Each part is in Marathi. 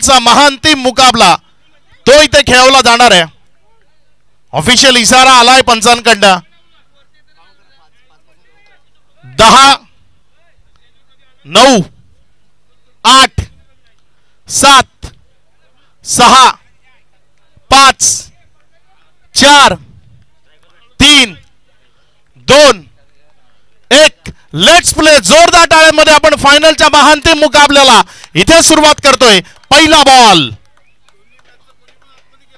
फायनलचा महाअंतिम मुकाबला तो इथे खेळवला जाणार आहे। ऑफिशियल इशारा आलाय पंचांकडनं। 10 9 8 7 6 5 4 3 2 1 लेट्स प्ले। जोरदार टाळ्यांमध्ये आपण फायनलच्या महाअंतिम मुकाबल्याला इथे सुरुवात करतोय। पहिला बॉल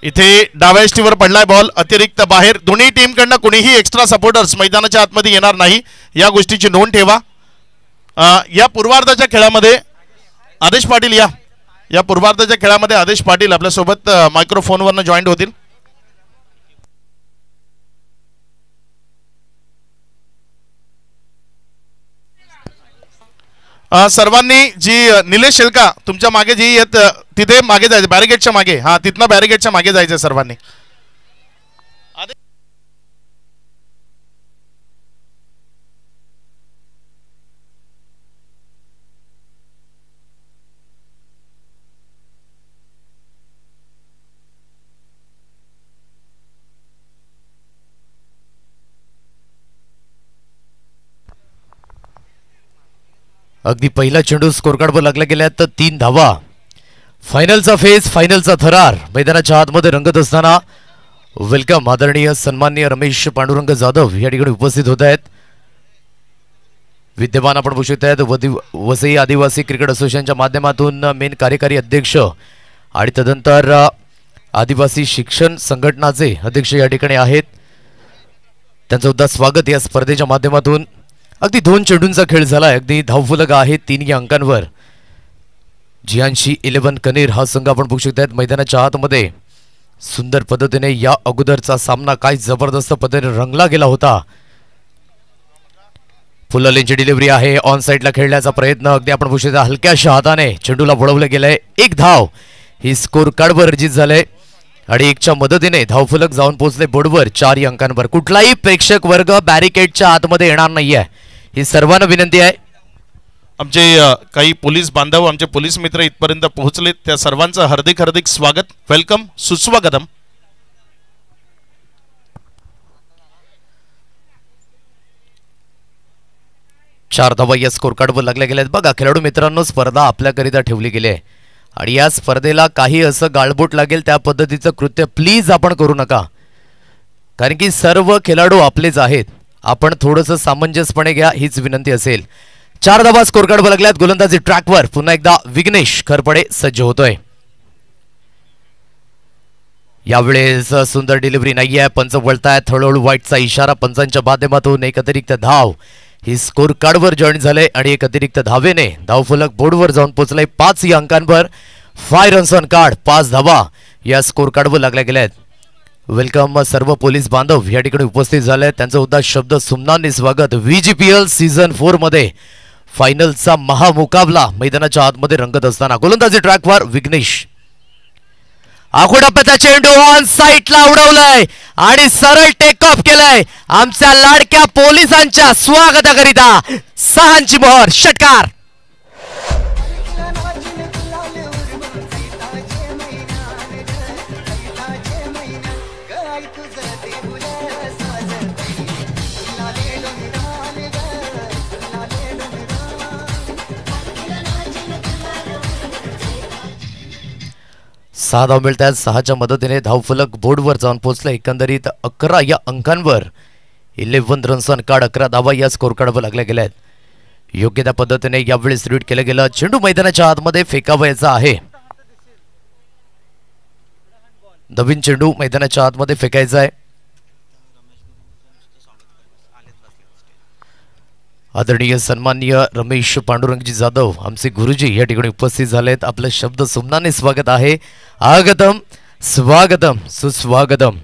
इथे डाव्या एष्टीवर पडलाय बॉल अतिरिक्त बाहेर। दोन्ही टीम कडनं कोणीही एक्स्ट्रा सपोर्टर्स मैदानाच्या आतमध्ये येणार नाही या गोष्टीची नोंद ठेवा। या पूर्वार्धाच्या खेळामध्ये आदेश पाटील या पूर्वार्धाच्या खेळामध्ये आदेश पाटील आपल्या सोबत मायक्रोफोनवरनं जॉईंट होतील। सर्वांनी जी निलेश शेलका तुमच्या मागे जी येत तिथे मागे जायचं बॅरिगेटच्या मागे। हा तिथनं बॅरिगेटच्या मागे जायचं सर्वांनी। अगदी पहिला चेंडू स्कोर कार्डवर लागला गेला तर 3 धावा। फायनलचा फेज फायनलचा थरार मैदानाच्या आतमध्ये रंगत असताना वेलकम आदरणीय सन्माननीय रमेश पांडुरंग जाधव या ठिकाणी उपस्थित होत आहेत। विद्यमान आपण बघू शकत आहेत वसई आदिवासी क्रिकेट असोसिएशनच्या माध्यमातून मेन कार्यकारी अध्यक्ष आणि तदनंतर आदिवासी शिक्षण संघटनाचे अध्यक्ष या ठिकाणी आहेत। त्यांचं सुद्धा स्वागत या स्पर्धेच्या माध्यमातून। अगदी 2 चेंडूंचा खेळ झालाय। अगदी धावफलक आहे 3 या अंकांवर। जियांशी 11 कनेर हा संघ आपण बघू शकतात मैदानाच्या आतमध्ये सुंदर पद्धतीने या अगोदरचा सामना काय जबरदस्त पद्धतीने रंगला गेला होता। फुललेंची डिलिव्हरी आहे ऑन साइडला खेळण्याचा प्रयत्न अगदी आपण बघू शकता हलक्याशा हाताने चेंडूला वळवलं गेलंय। 1 धाव ही स्कोर कार्डवर अर्जित झाले आणि 1च्या मदतीने धावफलक जाऊन पोहोचले बोर्डवर 4 या अंकांवर। कुठलाही प्रेक्षक वर्ग बॅरिकेडच्या आतमध्ये येणार नाहीये ही सर्वांना विनंती आहे। आमचे काही पोलीस बांधव आमचे पोलीस मित्र इथपर्यंत पोहोचलेत त्या सर्वांचं हार्दिक हार्दिक स्वागत वेलकम सुस्वागतम। चार धावा या स्कोर कार्डवर लागल्या गेल्यात। बघा खेळाडू मित्रांनो स्पर्धा आपल्याकरिता ठेवली गेली आहे आणि या स्पर्धेला काही असं गाळबोट लागेल त्या पद्धतीचं कृत्य प्लीज आपण करू नका कारण की सर्व खेळाडू आपलेच आहेत। आपण थोडंसं सामंजस्यपणे घ्या हीच विनंती असेल। 4 धावा स्कोर कार्डवर लागल्यात। गोलंदाजी ट्रॅकवर पुन्हा एकदा विघ्नेश खरपडे सज्ज होतोय। यावेळेस सुंदर डिलिव्हरी नाहीये। पंच वळतायत हळूहळू वाईटचा इशारा पंचांच्या माध्यमातून। एक अतिरिक्त धाव ही स्कोर कार्डवर जॉईन झाले आणि एक अतिरिक्त धावेने धावफलक बोर्डवर जाऊन पोहोचलाय 5 या अंकांवर। 5 रन्स ऑन कार्ड 5 धावा या स्कोर कार्डवर लागल्या गेल्यात। वेलकम सर्व पोलीस बांधव या ठिकाणी उपस्थित झाले त्यांचं सुद्धा शब्द सुमनांनी स्वागत। VGPL सीझन 4 मध्ये फायनलचा महामुकाबला मैदानाच्या आतमध्ये रंगत असताना गोलंदाजी ट्रॅकवर विघ्नेश आखोडाप्याचा चेंडू ऑन साइडला उडवलाय आणि सरळ टेक ऑफ केलाय। आमच्या लाडक्या पोलिसांच्या स्वागताकरिता 6 मोहर षटकार। सहा धाव मिळतात। 6च्या मदतीने धावफलक बोर्डवर जाऊन पोहोचले। एकंदरीत 11 या अंकांवर 11 रन्स ऑन कार्ड 11 धावा या स्कोर कार्डवर लागल्या गेल्यात। योग्य त्या पद्धतीने यावेळेस रीड केलं गेलं। चेंडू मैदानाच्या आतमध्ये फेकावायचा आहे। नवीन चेंडू मैदानाच्या आतमध्ये फेकायचा आहे। आदरणीय सन्माननीय रमेश पांडुरंगजी जाधव आमचे गुरुजी या ठिकाणी उपस्थित झालेत। आपलं शब्द सुमनाने स्वागत आहे। आगतम स्वागतम सुस्वागतम।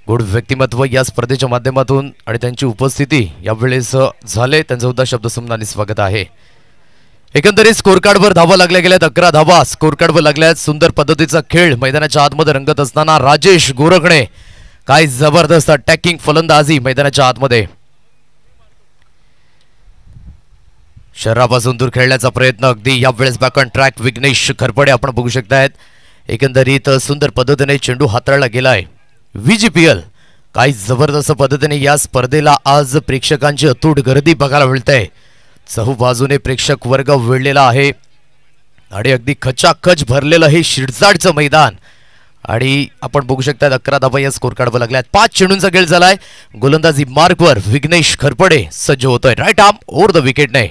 गुड व्यक्तिमत्व या स्पर्धेच्या माध्यमातून आणि त्यांची उपस्थिती यावेळेस झाले त्यांचा सुद्धा शब्द सुमनाने स्वागत आहे। एकंदरीत स्कोर कार्डवर धावा लागल्या गेल्यात। 11 धावा स्कोर कार्डवर लागल्यात। सुंदर पद्धतीचा खेळ मैदानाच्या आतमध्ये रंगत असताना राजेश गोरखणे काय जबरदस्त अटॅकिंग फलंदाजी मैदानाच्या आतमध्ये। शरीरापासून दूर खेळण्याचा प्रयत्न अगदी यावेळेस back on track Vighnesh Kharpade आपण बघू शकतायत. एकंदरीत सुंदर पद्धतीने चेंडू हाताळला गेलाय. VGPL काही जबरदस्त पद्धतीने या स्पर्धेला आज प्रेक्षकांची अतूट गर्दी बघायला मिळते. चहूबाजूने प्रेक्षक वर्ग वेढलेला आहे आणि अगदी खचाखच भरलेलं हे शिरसाटचं मैदान. आणि आपण बघू शकता 11 धावा या स्कोर कार्डवर लागल्यात. 5 चेंडूंचा खेळ झालाय. गोलंदाजी मार्कवर विघ्नेश खरपडे सज्ज होतोय. राईट आर्म ओव्हर द विकेटने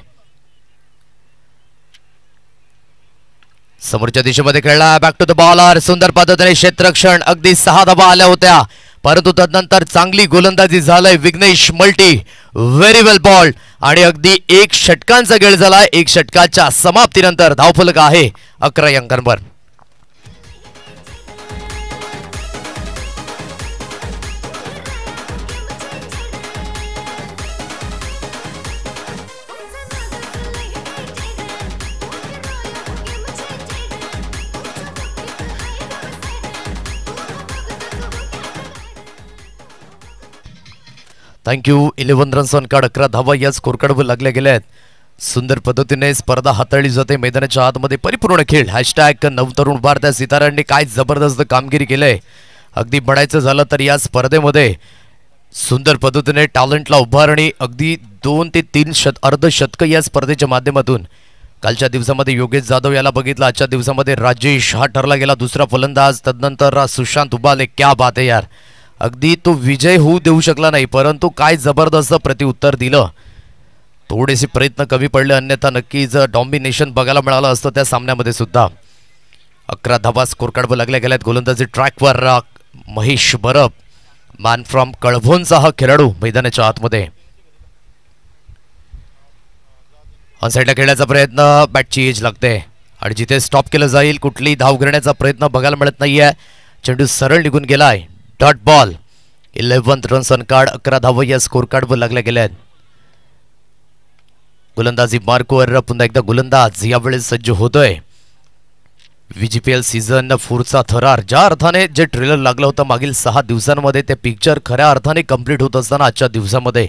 समोरच्या दिशेमध्ये खेळला. Back to the bowler. सुंदर पद्धतीने क्षेत्ररक्षण. अगदी 6 धावा आल्या होत्या परंतु तदनंतर चांगली गोलंदाजी झालंय. विघ्नेश मल्टी व्हेरी वेल बॉल आणि अगदी 1 षटकांचा खेळ झालाय. 1 षटकाच्या समाप्तीनंतर धावफलक आहे 11 अंकांवर. थँक्यू. 11 runs on card. 11 धावा या स्कोर कार्डवर लागल्या गेल्या आहेत. सुंदर पद्धतीने स्पर्धा हाताळली जाते. मैदानाच्या आतमध्ये परिपूर्ण खेळ. हॅशटॅग नवतरुण भारत. सितारांनी काय जबरदस्त कामगिरी केलंय. अगदी म्हणायचं झालं तर या स्पर्धेमध्ये सुंदर पद्धतीने टॅलेंटला उभारणी. अगदी 2 ते 3 अर्धशतक या स्पर्धेच्या माध्यमातून. कालच्या दिवसामध्ये योगेश जाधव याला बघितलं. आजच्या दिवसामध्ये राजेश हा ठरला गेला दुसरा फलंदाज. तदनंतर सुशांत उबाले. क्या बात आहे यार. अगदी तो विजय होऊ देऊ शकला नाही परंतु काय जबरदस्त प्रत्युत्तर दिलं. थोडेसे प्रयत्न कमी पडले अन्यथा नक्कीच डॉमिनेशन बघायला मिळालं असतं त्या सामन्यामध्ये सुद्धा. 11 धावा स्कोर कार्डवर लागल्या गेल्यात. गोलंदाजी ट्रॅकवर महेश बरब मॅन फ्रॉम कळभोनचा हा खेळाडू मैदानाच्या आतमध्ये. ऑन साईडला खेळण्याचा प्रयत्न. बॅटची एज लागते आणि जिथे स्टॉप केलं जाईल कुठलीही धाव घेण्याचा प्रयत्न बघायला मिळत नाहीये. चेंडू सरळ निघून गेलाय. Dot ball. 11 runs on card. 11 धावा या स्कोर कार्डवर लागल्या गेल्या. गोलंदाजी मार्कवर पुन्हा एकदा गोलंदाज यावेळेस सज्ज होतोय. VGPL सीझन 4चा थरार ज्या अर्थाने जे ट्रेलर लागलं होतं मागील 6 दिवसांमध्ये ते पिक्चर खऱ्या अर्थाने कंप्लीट होत असताना आजच्या दिवसामध्ये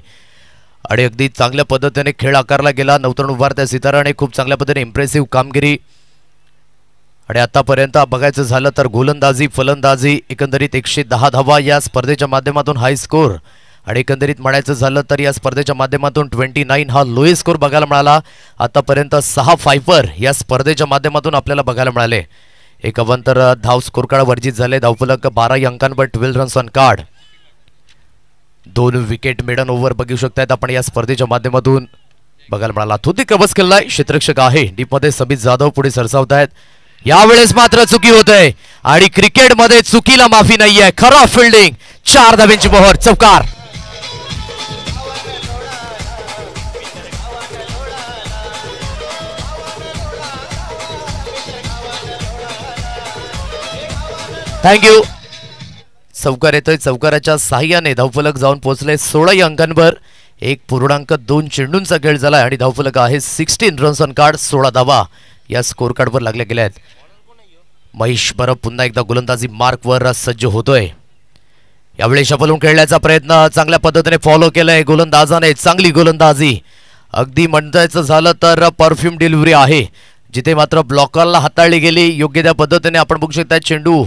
आणि अगदी चांगल्या पद्धतीने खेळ आकारला गेला. नवतरुण उभारत्या सिताराने खूप चांगल्या पद्धतीने इम्प्रेसिव्ह कामगिरी आणि आतापर्यंत बघायचं झालं तर गोलंदाजी फलंदाजी एकंदरीत 110 धावा या स्पर्धेच्या माध्यमातून हाय स्कोर आणि एकंदरीत म्हणायचं झालं तर या स्पर्धेच्या माध्यमातून 29 हा लोएस्ट स्कोर बघायला मिळाला. आतापर्यंत 6 फायपर या स्पर्धेच्या माध्यमातून आपल्याला बघायला मिळाले. 51 धाव स्कोर कार्ड वर्जित झाले. धावफलक 12 अंकांवर. 12 runs on card. 2 wicket maiden over बघू शकतायत आपण या स्पर्धेच्या माध्यमातून बघायला मिळाला. थोडी कबस केलाय. क्षेत्ररक्षक आहे डीपमध्ये समित जाधव पुढे सरसावत आहेत. यावेळेस मात्र चुकी होते आणि क्रिकेटमध्ये चुकीला माफी नाहीये. खरा फिल्डिंग. 4 धावांची मोहर. चौकार. थँक्यू. चौकार येतोय. चौकाराच्या साह्याने धावफलक जाऊन पोहोचले 16 अंकांवर. 1.2 चेंडूंचा खेळ झाला आणि धावफलक आहे 16 रन्स ऑन कार्ड. 16 धावा या स्कोर कार्डवर लागल्या गेल्या आहेत. महेश बरब पुन्हा एकदा गोलंदाजी मार्कवर सज्ज होतोय. यावेळी शफलून खेळण्याचा प्रयत्न चांगल्या पद्धतीने फॉलो केलाय गोलंदाजाने. चांगली गोलंदाजी. अगदी म्हणतायचं झालं तर परफ्यूम डिलिव्हरी आहे जिथे मात्र ब्लॉकरला हाताळली गेली योग्य त्या पद्धतीने. आपण बघू शकता चेंडू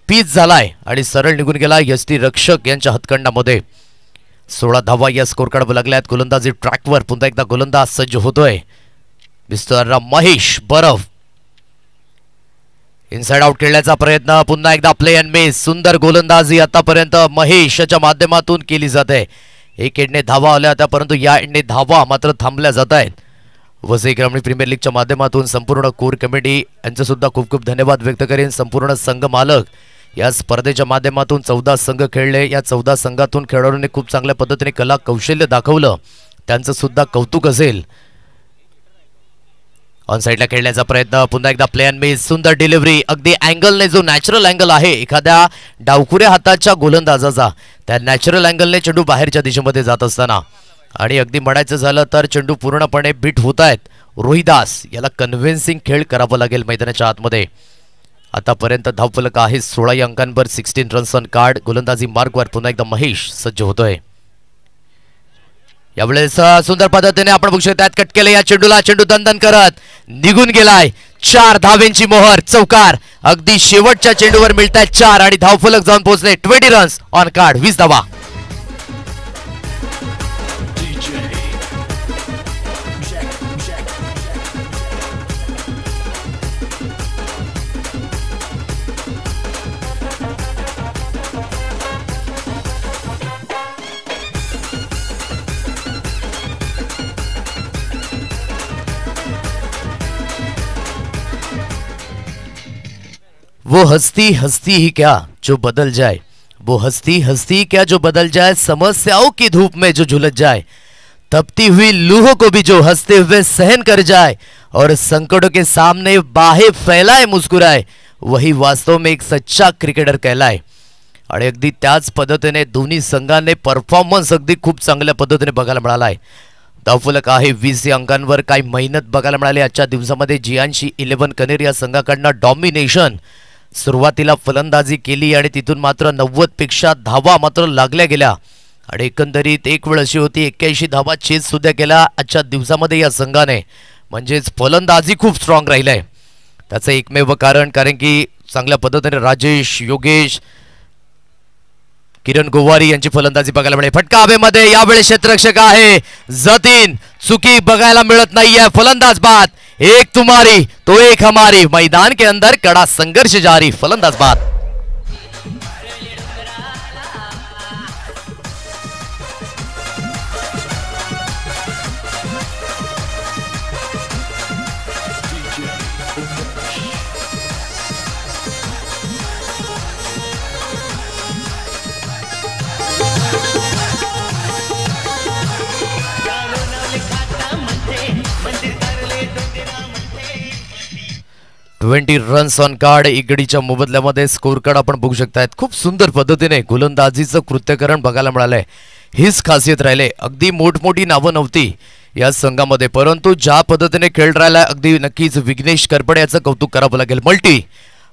पीच झालाय आणि सरळ निघून गेला यष्टी रक्षक यांच्या हातकंडामध्ये. 16 धावा या स्कोर कार्डवर लागल्यात. गोलंदाजी ट्रॅकवर पुन्हा एकदा गोलंदाज सज्ज होतोय मिस्टर महेश बरब. इनसाइड आउट खेळण्याचा प्रयत्न. पुन्हा एकदा प्ले अँड मिस. सुंदर गोलंदाजी आतापर्यंत महेशच्या माध्यमातून केली जाते. 1 एंडने धावा आल्या होत्या परंतु या एंडने धावा मात्र थांबल्या जात आहेत. वसई ग्रामीण प्रीमियर लीगच्या माध्यमातून संपूर्ण कोर कमिटी यांचे सुद्धा खूप खूप धन्यवाद व्यक्त करेन. संपूर्ण संघ मालक या स्पर्धेच्या माध्यमातून 14 संघ खेळले. या 14 संघातून खेळाडूंनी खूप चांगल्या पद्धतीने कला कौशल्य दाखवलं. त्यांचं सुद्धा कौतुक असेल. ऑन साईडला खेळण्याचा प्रयत्न. पुन्हा एकदा प्ले अँड मिस. सुंदर डिलिव्हरी. अगदी अँगलने जो नॅचरल अँगल आहे एखाद्या डावखुऱ्या हाताच्या गोलंदाजाचा त्या नॅचरल अँगलने चेंडू बाहेरच्या दिशेमध्ये जात असताना आणि अगदी म्हणायचं झालं तर चेंडू पूर्णपणे बीट होत आहेत. रोहिदास याला कन्व्हिन्सिंग खेळ करावा लागेल मैदानाच्या आतमध्ये. आतापर्यंत धावफलक आहे 16 अंकांवर. 16 रन्स ऑन कार्ड. गोलंदाजी मार्कवर पुन्हा एकदा महेश सज्ज होतोय. यावेळेस सुंदर पद्धतीने आपण बघू शकतात कट केले या चेंडूला, चेंडू दणदण करत निघून गेलाय. 4 धावेंची मोहर चौकार. अगदी शेवटच्या चेंडूवर मिळतात 4 आणि धावफलक जाऊन पोहोचले. 20 रन्स ऑन कार्ड, 20 धावा. वो हस्ती हस्ती ही क्या जो बदल जाए, वो हस्ती हस्ती क्या जो बदल जाए, समस्याओं की धूप में जो झुलस जाए, तपती हुई लूहों को भी जो हंसते हुए सहन कर जाए और संकटों के सामने बाहें फैलाए मुस्कुराए, वही वास्तव में एक सच्चा क्रिकेटर कहलाय. आणि अगदी त्याच पद्धतीने दोन्ही संघाने परफॉर्मन्स अगदी खूप चांगल्या पद्धतीने बघायला मिळालाय. धावफलक आहे 20 अंकांवर. काही मेहनत बघायला मिळाली आजच्या दिवसामध्ये. जियांशी 11 कनेर या संघाकडनं डॉमिनेशन. सुरुवातीला फलंदाजी केली आणि तिथून मात्र 90 पेक्षा धावा मात्र लागल्या गेल्या आणि एकंदरीत एक वेळ अशी होती 81 धावा चेस सुद्धा केला आजच्या दिवसामध्ये या संघाने. म्हणजेच फलंदाजी खूप स्ट्रॉंग राहिलाय. त्याचं एकमेव कारण की चांगल्या पद्धतीने राजेश, योगेश, किरण गोवारी यांची फलंदाजी बघायला मिळेल. फटका हवेमध्ये. यावेळी क्षेत्ररक्षक आहे जतीन. चुकी बघायला मिळत नाहीये. फलंदाज बाद. एक तुम्हारी तो एक हमारी. मैदान के अंदर कड़ा संघर्ष जारी. फलंदाज बाद. Twenty runs on card. इकडीच्या मोबदल्यामध्ये स्कोर कार्ड आपण बघू शकतायत. खूप सुंदर पद्धतीने गोलंदाजीचं कृत्यकरण बघायला मिळालंय. हीच खासियत राहिले. अगदी मोठमोठी नावं नव्हती या संघामध्ये, परंतु ज्या पद्धतीने खेळ राहिला अगदी नक्कीच विघ्नेश करपडे याचं कौतुक करावं लागेल. मल्टी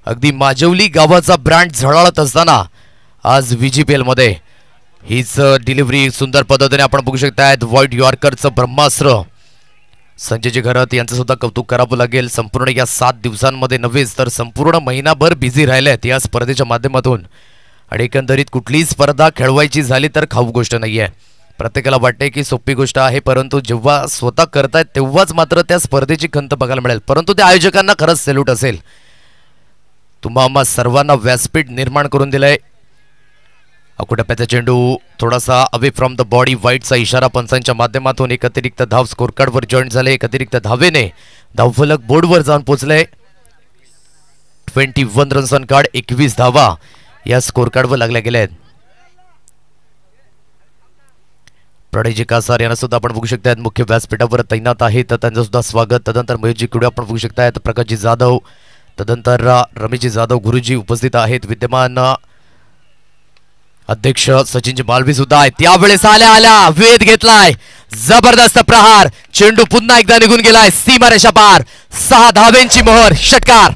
अगदी माजवली गावाचा ब्रँड झळाळत असताना आज VGPL मध्ये हीच डिलिव्हरी सुंदर पद्धतीने आपण बघू शकतायत. व्हाईट यॉर्करचं ब्रह्मास्त्र संजय घरत यांचं सुद्धा कौतुक करावं लागेल. संपूर्ण या 7 दिवसांमध्ये नव्हेच तर संपूर्ण महिनाभर बिझी राहिलेत या स्पर्धेच्या माध्यमातून आणि एकंदरीत कुठलीही स्पर्धा खेळवायची झाली तर खाऊ गोष्ट नाहीये. प्रत्येकाला वाटते की सोपी गोष्ट आहे, परंतु जेव्हा स्वतः करतायत तेव्हाच मात्र त्या स्पर्धेची खंत बघायला मिळेल. परंतु त्या आयोजकांना खरंच सॅल्यूट असेल. तुम्हा सर्वांना व्यासपीठ निर्माण करून दिलंय. अकुटप्प्याचा चेंडू थोडासा अवे फ्रॉम द बॉडी. वाईटचा इशारा पंचांच्या माध्यमातून. एक अतिरिक्त धाव स्कोर कार्डवर जॉईन झाले. एक अतिरिक्त धावेने धावफलक बोर्डवर जाऊन पोहोचले. 21 रन्स ऑन कार्ड. 21 धावा या स्कोर कार्डवर लागल्या गेल्या आहेत. प्रणयजी कासार यांना सुद्धा आपण बघू शकतायत मुख्य व्यासपीठावर तैनात आहेत, तर त्यांचं सुद्धा स्वागत. तदनंतर महेशजी कुडे आपण बघू शकतायत. प्रकाशजी जाधव, तदनंतर रमेशजी जाधव गुरुजी उपस्थित आहेत. विद्यमान अध्यक्ष सचिनजी मालवी सुद्धा आहेत. त्यावेळेस आल्या आल्या वेध घेतलाय. जबरदस्त प्रहार. चेंडू पुन्हा एकदा निघून गेलाय सीमारेषा पार. 6 धावेंची मोहर. षटकार.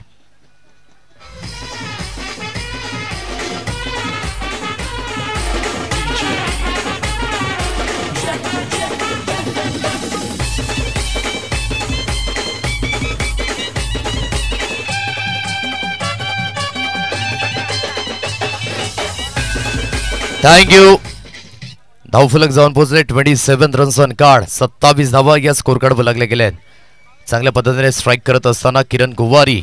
थँक्यू. धावफलक जाऊन पोहोचले. 27 रन्स ऑन कार्ड. 27 धावा या स्कोर कार्डवर लागल्या गेल्या आहेत. चांगल्या पद्धतीने स्ट्राईक करत असताना किरण गोवारी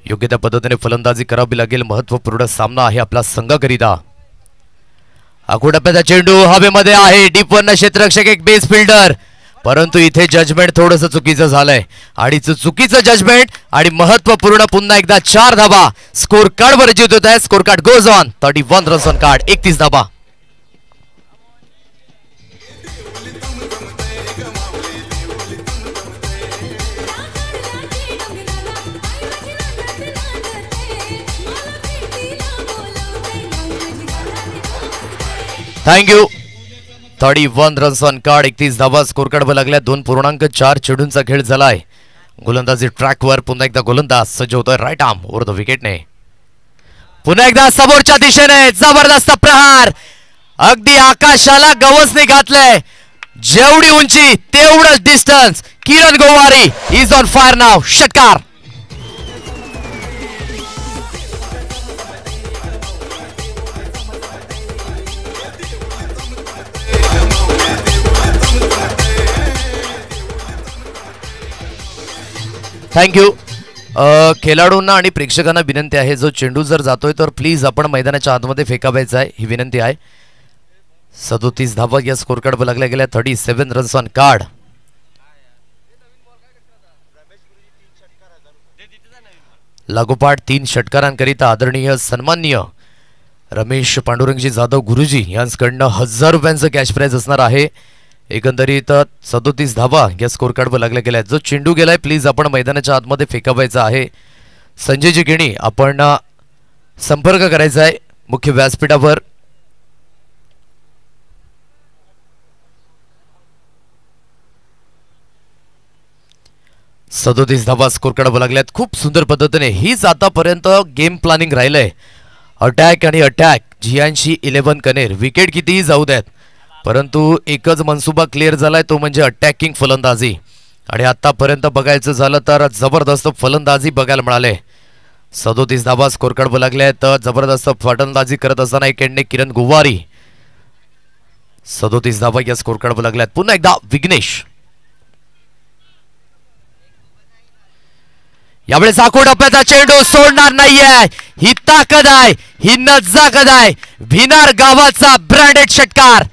योग्य त्या पद्धतीने फलंदाजी करावी लागेल. महत्वपूर्ण सामना आहे आपला संघाकरिता. अकुटप्प्याचा चेंडू हवेमध्ये आहे. डीप वन क्षेत्ररक्षक एक बेस फिल्डर, परंतु इथे जजमेंट थोडंसं चुकीचं झालंय आणि चुकीचं जजमेंट आणि महत्वपूर्ण पुन्हा एकदा 4 धावा स्कोर कार्डवर रचित होत आहे. Score card goes on. 31 runs on card. 31 धावा. थँक्यू. 31 runs on card. 31 धावा स्कोर कार्डवर लागल्या. 2.4 चेंडूंचा खेळ झालाय. गोलंदाजी ट्रॅकवर. पुन्हा एकदा गोलंदाज सज्ज होतोय राईट आर्म ओव्हर द विकेटने. पुन्हा एकदा समोरच्या दिशेने जबरदस्त प्रहार. अगदी आकाशाला गवसने घातलंय. जेवढी उंची तेवढंच distance. Kiran Gowari is on fire नाव. षटकार. थँक्यू. खेळाडूंना आणि प्रेक्षकांना विनंती आहे, जो चेंडू जर जातोय तर प्लीज आपण मैदानाच्या आतमध्ये फेकावायचा आहे, ही विनंती आहे. 37 धावा या स्कोर कार्ड लागल्या गेल्या. 37 रन्स ऑन कार्ड. लागोपाठ 3 षटकारांकरिता आदरणीय सन्माननीय रमेश पांडुरंगजी जाधव गुरुजी यांच्याकडनं 1000 रुपयांचं कॅश प्राइज असणार आहे. एकंदरीत 37 धावा या स्कोर कार्डवर लागल्या गेल्या. जो चेंडू गेलाय प्लीज आपण मैदानाच्या आतमध्ये फेकावायचा आहे. संजयजी गिणी आपण संपर्क करायचा आहे मुख्य व्यासपीठावर. सदोतीस धावा स्कोर कार्डवर लागल्यात. खूप सुंदर पद्धतीने हीच आतापर्यंत गेम प्लॅनिंग राहिलंय. अटॅक आणि अटॅक. जियांशी 11 कनेर. विकेट कितीही जाऊ द्यात परंतु एकच मनसुबा क्लिअर झालाय, तो म्हणजे अटॅकिंग फलंदाजी. आणि आतापर्यंत बघायचं झालं तर जबरदस्त फलंदाजी बघायला मिळाले. 37 धावा स्कोर कार्डवर लागल्यात. जबरदस्त फलंदाजी करत असताना एकेंडने किरण गुवारी. 37 धावा या स्कोर कार्डवर लागल्यात. पुन्हा एकदा विघ्नेश. यावेळेस आखूड टप्प्याचा चेंडू सोडणार नाहीये. ही ताकद आहे, ही नजाकत आहे. भिनार गावाचा ब्रँडेड षटकार.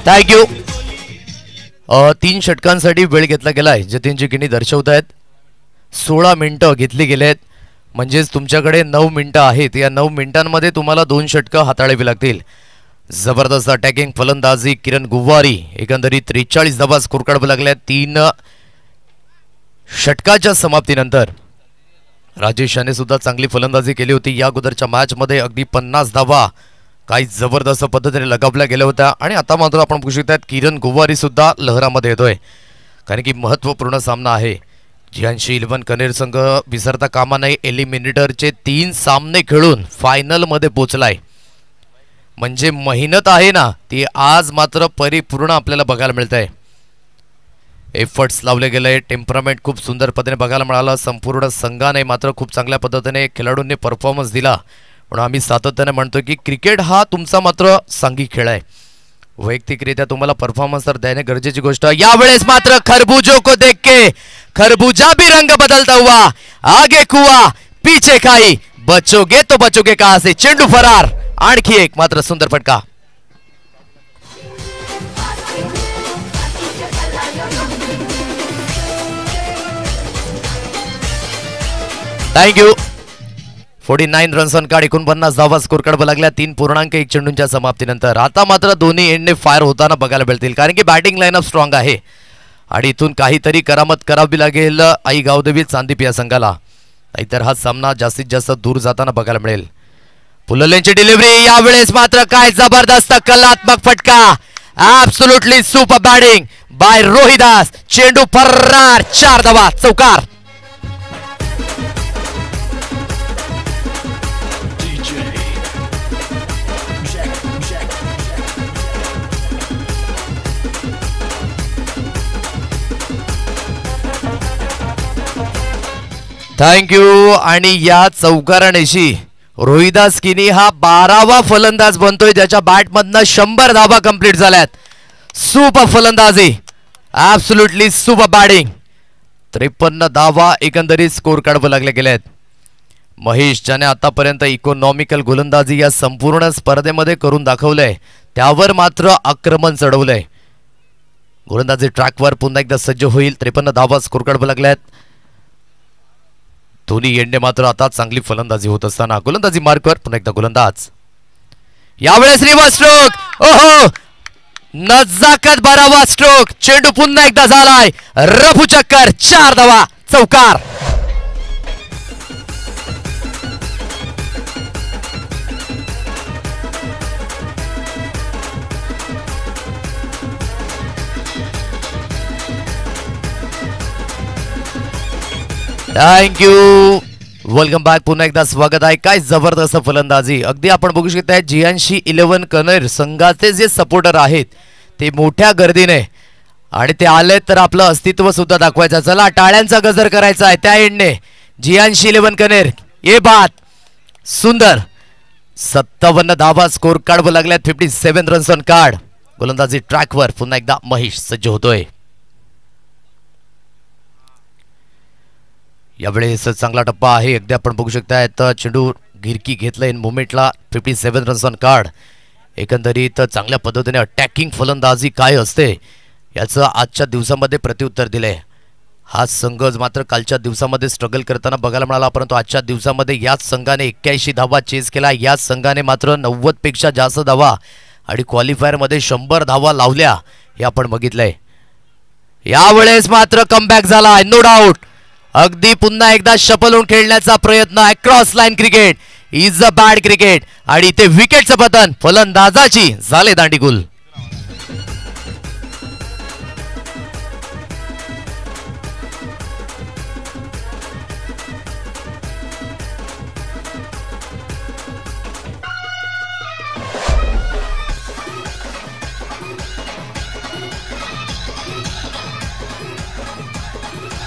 थँक्यू. 3 षटकांसाठी वेळ घेतला गेलाय. जतीनजी गिणी दर्शवत आहेत 16 मिनिटं घेतली गेलेत. म्हणजेच तुमच्याकडे 9 मिनिटं आहेत. या 9 मिनिटांमध्ये तुम्हाला 2 षटकं हाताळावी लागतील. जबरदस्त अटॅकिंग फलंदाजी किरण गुवारी. एकंदरीत 43 धावा स्कोर कार्डवर लागल्या. 3 षटकाच्या समाप्तीनंतर राजेश याने सुद्धा चांगली फलंदाजी केली होती. या अगोदरच्या मॅच मध्ये अगदी 50 धावा काही जबरदस्त पद्धतीने लगावल्या गेल्या होत्या. आणि आता मात्र आपण बघू शकतात किरण गुवारी सुद्धा लहरामध्ये येतोय, कारण की महत्वपूर्ण सामना आहे. जियांशी 11 कनेर संघ विसरता कामा नये. एलिमिनेटरचे 3 सामने खेळून फायनल मध्ये पोहोचलाय. म्हणजे मेहनत आहे ना ती आज मात्र परिपूर्ण आपल्याला बघायला मिळत आहे. एफर्ट्स लावले गेले. टेम्परामेंट खूप सुंदर पद्धतीने बघायला मिळाला. संपूर्ण संघाने मात्र खूप चांगल्या पद्धतीने खेळाडूंनी परफॉर्मन्स दिला. म्हणून आम्ही सातत्याने म्हणतोय की क्रिकेट हा तुमचा मात्र सांघिक खेळ आहे. वैयक्तिकरित्या तुम्हाला परफॉर्मन्स तर देणे गरजेची गोष्ट. यावेळेस मात्र खरबूजों को देख के खरबूजा भी रंग बदलता हुआ. आगे कुआ पीछे खाई. बचोगे तो बचोगे कहां से. चेंडू फरार. आणखी एक मात्र सुंदर फटका. थँक्यू. 49 runs on card. 49 धावा स्कोर कार्डवर लागल्या 3.1 चेंडूंच्या समाप्तीनंतर. आता मात्र दोन्ही एंडने फायर होताना बघायला मिळतील, कारण की बॅटिंग लाईनअप स्ट्रॉंग आहे आणि इथून काहीतरी करामत करावी लागेल आई गावदेवी चांदीप या संघाला, नाहीतर हा सामना जास्तीत जास्त दूर जाताना बघायला मिळेल. पुललेंची डिलिव्हरी. यावेळेस मात्र काय जबरदस्त कलात्मक फटका. Absolutely super batting by Rohidas. चेंडू फरार. 4 धावा. चौकार. थँक्यू. आणि या चौकारानेशी रोहिदास किनी हा 12वा फलंदाज बनतोय ज्याच्या बॅटमधनं 100 धावा कंप्लीट झाल्यात. सुपर फलंदाजी. Absolutely super batting. 53 धावा एकंदरीत स्कोर कार्डवर लागल्या गेल्यात. महेश ज्याने आतापर्यंत इकॉनॉमिकल गोलंदाजी या संपूर्ण स्पर्धेमध्ये करून दाखवलंय, त्यावर मात्र आक्रमण चढवलंय. गोलंदाजी ट्रॅकवर पुन्हा एकदा सज्ज होईल. 53 धावा स्कोर कार्डवर लागल्यात. दोन्ही एंडे मात्र आता चांगली फलंदाजी होत असताना गोलंदाजी मार्कवर पुन्हा एकदा गोलंदाज. यावेळेस रिव्हर्स स्ट्रोक. ओहो, नजाकत 12वा स्ट्रोक. चेंडू पुन्हा एकदा झालाय रफू चक्कर. 4 धावा चौकार. थँक्यू. Welcome back. पुन्हा एकदा स्वागत आहे. काय जबरदस्त फलंदाजी. अगदी आपण बघू शकताय जियांशी 11 कनेर संघाचे जे सपोर्टर आहेत ते मोठ्या गर्दीने आणि ते आले तर आपलं अस्तित्व सुद्धा दाखवायचं. चला टाळ्यांचा गजर करायचा आहे त्या एंडने. जियांशी 11 कनेर ये बात सुंदर. 57 धावा स्कोर कार्ड लागल्यात. 57 रन्स ऑन कार्ड. गोलंदाजी ट्रॅकवर पुन्हा एकदा महेश सज्ज होतोय. यावेळेस चांगला टप्पा आहे. अगदी आपण बघू शकताय चेंडू गिरकी घेतला इन मुवमेंटला. 57 runs on card. एकंदरीत चांगल्या पद्धतीने अटॅकिंग फलंदाजी काय असते याचं आजच्या दिवसामध्ये प्रत्युत्तर दिलंय. हा संघ मात्र कालच्या दिवसामध्ये स्ट्रगल करताना बघायला मिळाला, परंतु आजच्या दिवसामध्ये याच संघाने 81 धावा चेस केला. याच संघाने मात्र 90 पेक्षा जास्त धावा आणि क्वालिफायर मध्ये 100 धावा लावल्या हे आपण बघितलंय. यावेळेस मात्र कमबॅक झाला नो डाऊट. अगदी पुन्हा एकदा शपलून खेळण्याचा प्रयत्न. Across line cricket is a bad cricket आणि इथे विकेटचं पतन. फलंदाजाची झाले दांडीगुल.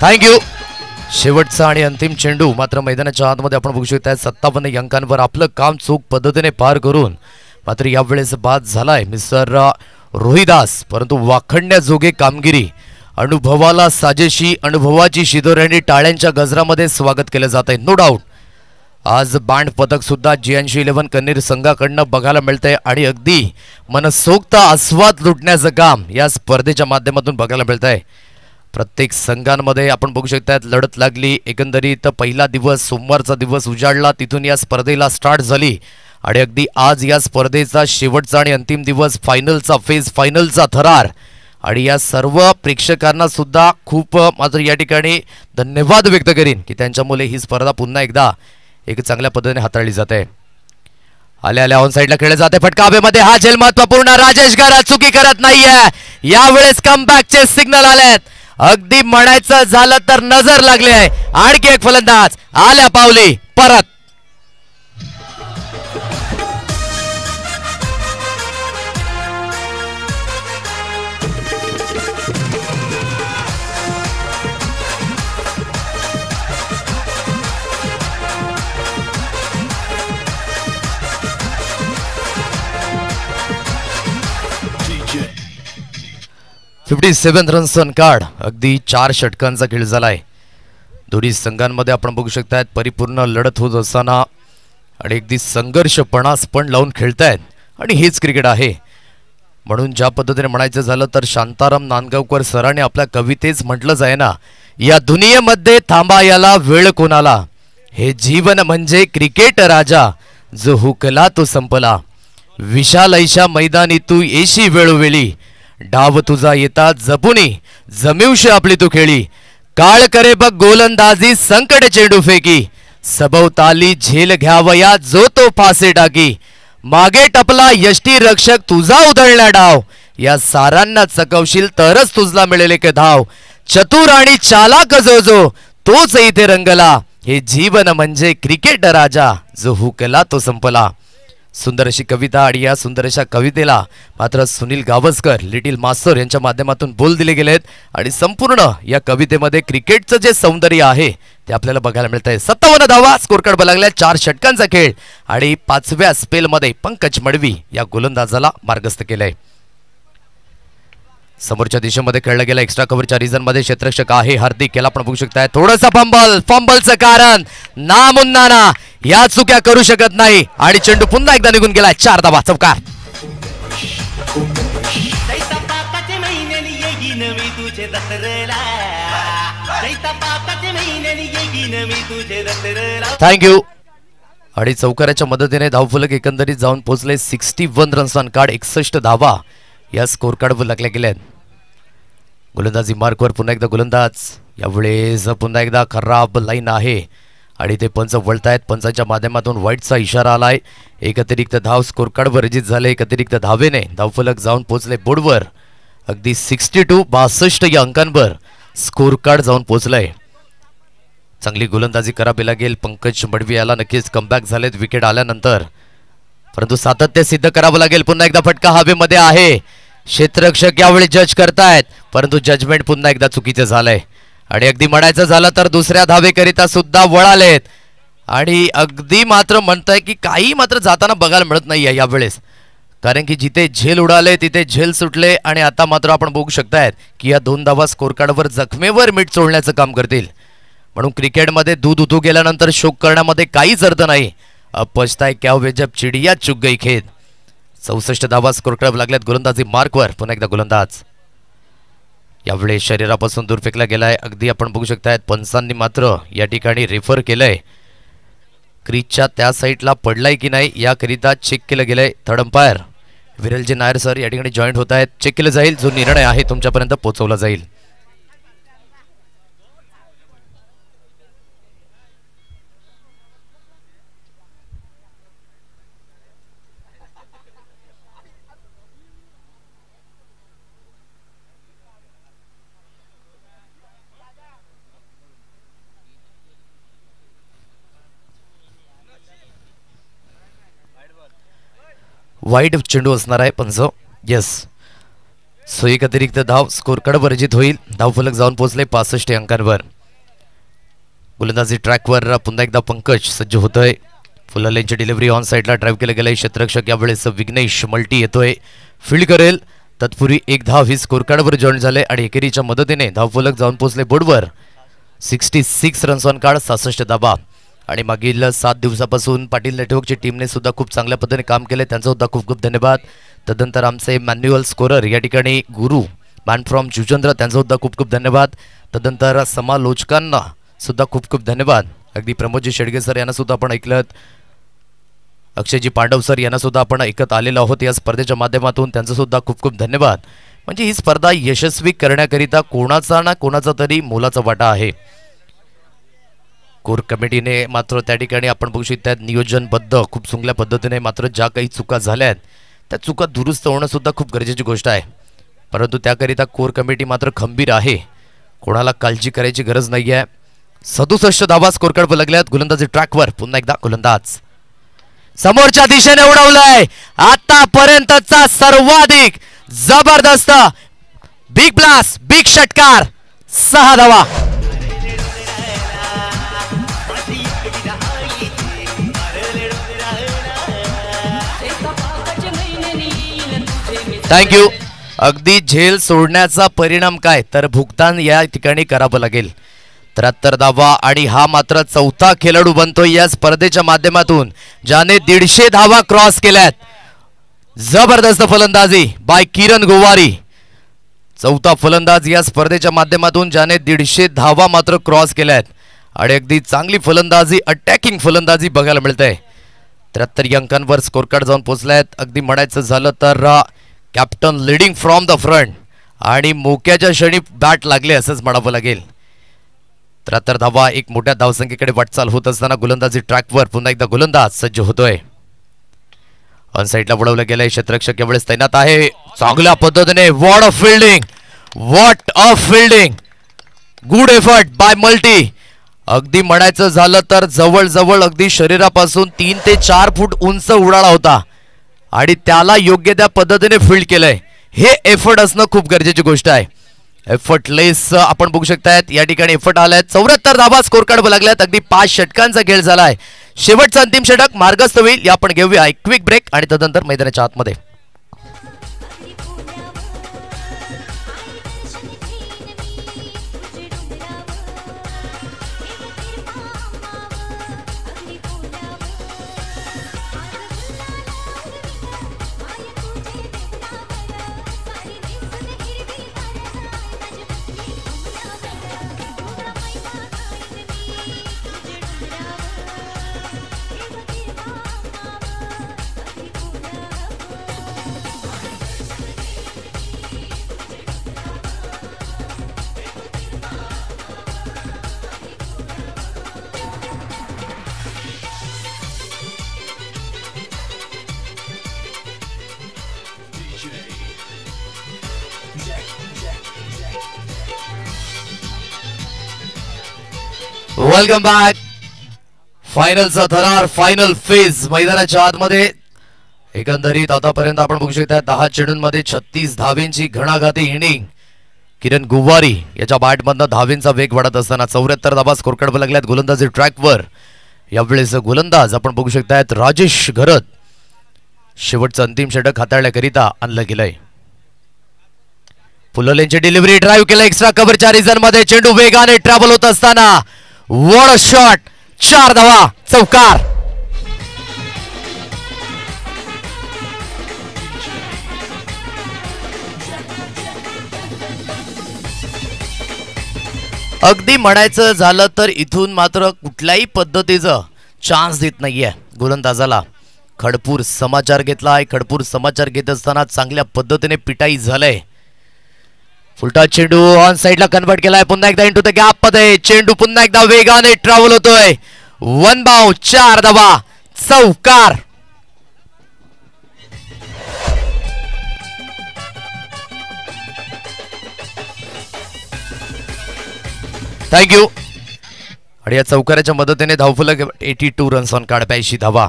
थँक्यू. शेवटचा आणि अंतिम चेंडू मात्र मैदानाच्या आतमध्ये आपण बघू शकता. 57 अंकांवर आपलं काम चूक पद्धतीने पार करून मात्र यावेळेस बाद झालाय मिस्टर रोहिदास. परंतु वाखणण्याजोगे कामगिरी. अनुभवाला साजेशी अनुभवाची शिदोऱ्यांनी टाळ्यांच्या गजरामध्ये स्वागत केलं जात आहे नो डाऊट. आज बँड पदक सुद्धा जियांशी 11 कन्नर संघाकडनं बघायला मिळतंय आणि अगदी मनसोक्त आस्वाद लुटण्याचं काम या स्पर्धेच्या माध्यमातून बघायला मिळतंय. प्रत्येक संघांमध्ये आपण बघू शकता लढत लागली. एकंदरीत पहिला दिवस सोमवारचा दिवस उजाडला, तिथून या स्पर्धेला स्टार्ट झाली आणि अगदी आज या स्पर्धेचा शेवटचा आणि अंतिम दिवस, फायनलचा फेज, फायनलचा थरार. आणि या सर्व प्रेक्षकांना सुद्धा खूप मात्र या ठिकाणी धन्यवाद व्यक्त करीन की त्यांच्यामुळे ही स्पर्धा पुन्हा एकदा एक चांगल्या पद्धतीने हाताळली जाते. आल्या आल्या ऑन साइडला खेळले जाते. फटका हवेमध्ये. हा झेल महत्वपूर्ण. राजेश गरा चुकी करत नाहीये. यावेळेस कमबॅकचे सिग्नल आलेत. अगदी म्हणायचं झालं तर नजर लागली आहे. आणखी एक फलंदाज आल्या पावली परत. $57 रन्स ऑन कार्ड. अगदी 4 षटकांचा खेळ झालाय. दोन्ही संघांमध्ये आपण बघू शकतायत परिपूर्ण लढत होत असताना आणि अगदी संघर्षपणा पण लावून खेळतायत आणि हेच क्रिकेट आहे. म्हणून ज्या पद्धतीने म्हणायचं झालं तर शांताराम नांदगावकर सरांनी आपल्या कवितेच म्हटलंच आहे ना, या दुनियेमध्ये थांबा याला वेळ कोणाला, हे जीवन म्हणजे क्रिकेट राजा, जो हुकला तो संपला, विशाल ऐशा मैदानी तू येशी वेळोवेळी, डाव तुझा येता जपुनी जमीवशी आपली तू खेळी, काळ करे बघ गोलंदाजी संकट चेंडू फेकी, सभोवताली झेल घ्यावया जो तो फासे टाकी, मागे टपला यष्टी रक्षक तुझा उधळला डाव, या सारांना चकवशील तरच तुझला मिळेल एक धाव, चतुर आणि चालाक जो जो तोच इथे रंगला, हे जीवन म्हणजे क्रिकेट राजा, जो हुकला तो संपला. सुंदर अशी कविता आणि या सुंदर अशा कवितेला मात्र सुनील गावस्कर लिटिल मास्टर यांच्या माध्यमातून बोल दिले गेलेत आणि संपूर्ण या कवितेमध्ये क्रिकेटचं जे सौंदर्य आहे ते आपल्याला बघायला मिळतंय. 57 धावा स्कोर कार्ड लागल्या, 4 षटकांचा खेळ आणि 5व्या स्पेलमध्ये पंकज मडवी या गोलंदाजाला मार्गस्थ केलंय. समोरच्या दिशेमध्ये खेळला गेला एक्स्ट्रा कव्हरच्या रिझन मध्ये क्षेत्ररक्षक आहे हार्दिक, याला आपण बघू शकताय थोडंसं फंबलचं कारण नामुन्नाना या चुक्या करू शकत नाही आणि चेंडू पुन्हा एकदा निघून गेलाय. 4 धावा चौकार. थँक्यू. आणि चौकाराच्या मदतीने धावफलक एकंदरीत जाऊन पोहोचले 61 रन्स ऑन कार्ड, 61 धावा या स्कोर कार्डवर लागल्या गेल्यात. गोलंदाजी मार्कवर पुन्हा एकदा गोलंदाज. यावेळेस पुन्हा एकदा खराब लाईन आहे आणि ते पंच वळतायत. पंचांच्या माध्यमातून व्हाईटचा इशारा आलाय. एक अतिरिक्त धाव स्कोर कार्डवर रजित झाले. एक अतिरिक्त धावेने धावफलक जाऊन पोहोचले बोर्डवर. अगदी 62 या अंकांवर स्कोर कार्ड जाऊन पोहोचलंय. चांगली गोलंदाजी करावी लागेल. पंकज मडवी याला नक्कीच कमबॅक झालेत विकेट आल्यानंतर, परंतु सातत्य सिद्ध करावं लागेल. पुन्हा एकदा फटका हवेमध्ये आहे. क्षेत्ररक्षक यावेळी जज करतायत, परंतु जजमेंट पुन्हा एकदा चुकीचं झालंय आणि अगदी म्हणायचं झालं तर दुसऱ्या धावेकरिता सुद्धा वळालेत आणि अगदी मात्र म्हणताय की काही मात्र जाताना बघायला मिळत नाहीये यावेळेस, कारण की जिथे झेल उडाले तिथे झेल सुटले आणि आता मात्र आपण बघू शकतायत की या 2 धावा स्कोर कार्डवर जखमेवर मीठ चोळण्याचं काम करतील. म्हणून क्रिकेटमध्ये दूध उतू गेल्यानंतर शोक करण्यामध्ये काहीच अर्थ नाही. अब पछताए क्या हुए जब चिड़िया चुग गई खेत. 64 धावा स्कोर कार्डवर लागल्यात. गोलंदाजी मार्कवर पुन्हा एकदा गोलंदाज. यावेळी शरीरापासून दूर फेकला गेलाय. अगदी आपण बघू शकतायत पंचांनी मात्र या ठिकाणी रेफर केलंय. क्रीजच्या त्या साईडला पडलाय की नाही याकरिता चेक केलं गेलंय. थर्ड अंपायर विरलजी नायर सर या ठिकाणी जॉईंट होत आहेत. चेक केलं जाईल. जो निर्णय आहे तुमच्यापर्यंत पोहोचवला जाईल. वाईट चेंडू असणार आहे पंच. येस, सो एक अतिरिक्त धाव स्कोर कार्डवर रजित होईल. धावफलक जाऊन पोहोचले 65 अंकांवर. गोलंदाजी ट्रॅकवर पुन्हा एकदा पंकज सज्ज होतोय. फुलालेंची डिलिव्हरी ऑन साईडला ड्राईव्ह केलं गेलंय. क्षेत्ररक्षक यावेळेस विघ्नेश मल्टी येतोय, फील्ड करेल. तत्पूर्वी एक धाव ही स्कोर कार्डवर जॉईन झाले आणि एकेरीच्या मदतीने धावफलक जाऊन पोहोचले बोर्डवर. 66 रन्स ऑन कार्ड, 66 धावा. आणि मागील 7 दिवसापासून पाटील नेटवर्कची टीमने सुद्धा खूप चांगल्या पद्धतीने काम केले, त्यांचा सुद्धा खूप खूप धन्यवाद. तदनंतर आमचे मॅन्युअल स्कोरर या ठिकाणी गुरु मॅन फ्रॉम जुचंद्र, त्यांचा सुद्धा खूप खूप धन्यवाद. तदनंतर समालोचकांना सुद्धा खूप खूप धन्यवाद. अगदी प्रमोदजी शेडगे सर यांना सुद्धा आपण ऐकलं. अक्षयजी पांडव सर यांना सुद्धा आपण ऐकत आलेलो आहोत या स्पर्धेच्या माध्यमातून, त्यांचा सुद्धा खूप खूप धन्यवाद. म्हणजे ही स्पर्धा यशस्वी करण्याकरिता कोणाचा ना कोणाचा तरी मोलाचा वाटा आहे. कोर कमिटीने मात्र त्या ठिकाणी आपण बघू शकतात नियोजनबद्ध खूप चांगल्या पद्धतीने मात्र ज्या काही चुका झाल्या आहेत त्या चुका दुरुस्त होणं सुद्धा खूप गरजेची गोष्ट आहे. परंतु त्याकरिता कोर कमिटी मात्र खंबीर आहे, कोणाला काळजी करायची गरज नाही आहे. 67 धावा स्कोर कार्डवर लागल्यात. गोलंदाजी ट्रॅकवर पुन्हा एकदा गोलंदाज समोरच्या दिशेने उडवलाय. आतापर्यंतचा सर्वाधिक जबरदस्त बिग ब्लास्ट, बिग षटकार, 6 धावा. थँक्यू. अगदी झेल सोडण्याचा परिणाम काय तर भुगतान या ठिकाणी करावं लागेल. 73 धावा आणि हा मात्र चौथा खेळाडू बनतोय या स्पर्धेच्या माध्यमातून ज्याने 150 धावा क्रॉस केल्यात. जबरदस्त फलंदाजी बाय किरण गोवारी. चौथा फलंदाज या स्पर्धेच्या माध्यमातून ज्याने 150 धावा मात्र क्रॉस केल्यात आणि अगदी चांगली फलंदाजी, अटॅकिंग फलंदाजी बघायला मिळते. 73 अंकांवर स्कोर कार्ड जाऊन पोहोचल्यात. अगदी म्हणायचं झालं तर captain leading from the front आणि मोक्याच्या क्षणी बॅट लागले असंच म्हणावं लागेल. 73 धावा, एक मोठ्या धावसंख्येकडे वाटचाल होत असताना गोलंदाजी ट्रॅकवर पुन्हा एकदा गोलंदाज सज्ज होतोय. ऑन साईडला वळवलं गेलंय. क्षेत्ररक्षक यावेळेस तैनात आहे. चांगल्या पद्धतीने what a fielding, what a fielding, good effort bye multi. अगदी म्हणायचं झालं तर जवळजवळ अगदी शरीरापासून 3 ते 4 फूट उंच उडाला होता आणि त्याला योग्य त्या पद्धतीने फील्ड केलंय. हे एफर्ट असणं खूप गरजेची गोष्ट आहे. एफर्टलेस आपण बघू शकतायत या ठिकाणी एफर्ट आलाय. 74 धावा स्कोर कार्डवर लागल्यात. अगदी 5 षटकांचा खेळ झालाय. शेवटचा अंतिम षटक मार्गस्थ होईल. या आपण घेऊया एक क्विक ब्रेक आणि तदनंतर मैदानाच्या आतमध्ये. Welcome back. फायनलचा थरार, फायनल फेज मैदानाच्या आतमध्ये. एकंदरीत आतापर्यंत आपण बघू शकता 10 चेंडूंमध्ये 36 धावेंची घणाघाती इनिंग. किरण गुव्वारी याच्या बॅटमधनं धावेंचा वेग वाढत असताना 74 धावा स्कोर काढावे लागल्यात गोलंदाजी ट्रॅकवर. यावेळेस गोलंदाज आपण बघू शकतायत राजेश घरत. शेवटचं अंतिम षटक हाताळण्याकरिता आणलं गेलंय. पुलोलेंची डिलिव्हरी, ड्राईव्ह केलं एक्स्ट्रा कव्हरच्या रिझन मध्ये. चेंडू वेगाने ट्रॅव्हल होत असताना वॉट अ शॉट, 4 धावा, चौकार. अगदी म्हणायचं झालं तर इथून मात्र कुठल्याही पद्धतीचं चान्स देत नाहीये गोलंदाजाला. खडपूर समाचार घेतलाय. खडपूर समाचार घेत असताना चांगल्या पद्धतीने पिटाई झालंय. फुलटा चेंडू ऑन साइडला कन्वर्ट केलाय. पुन्हा एकदा इंटू द गॅप मध्ये चेंडू पुन्हा एकदा वेगाने ट्रॅव्हल होतोय. 1 बाउंड, 4 धावा, चौकार. थँक्यू. आणि या चौकाराच्या मदतीने धावफलक 82 रन्स ऑन कार्ड, 82 धावा.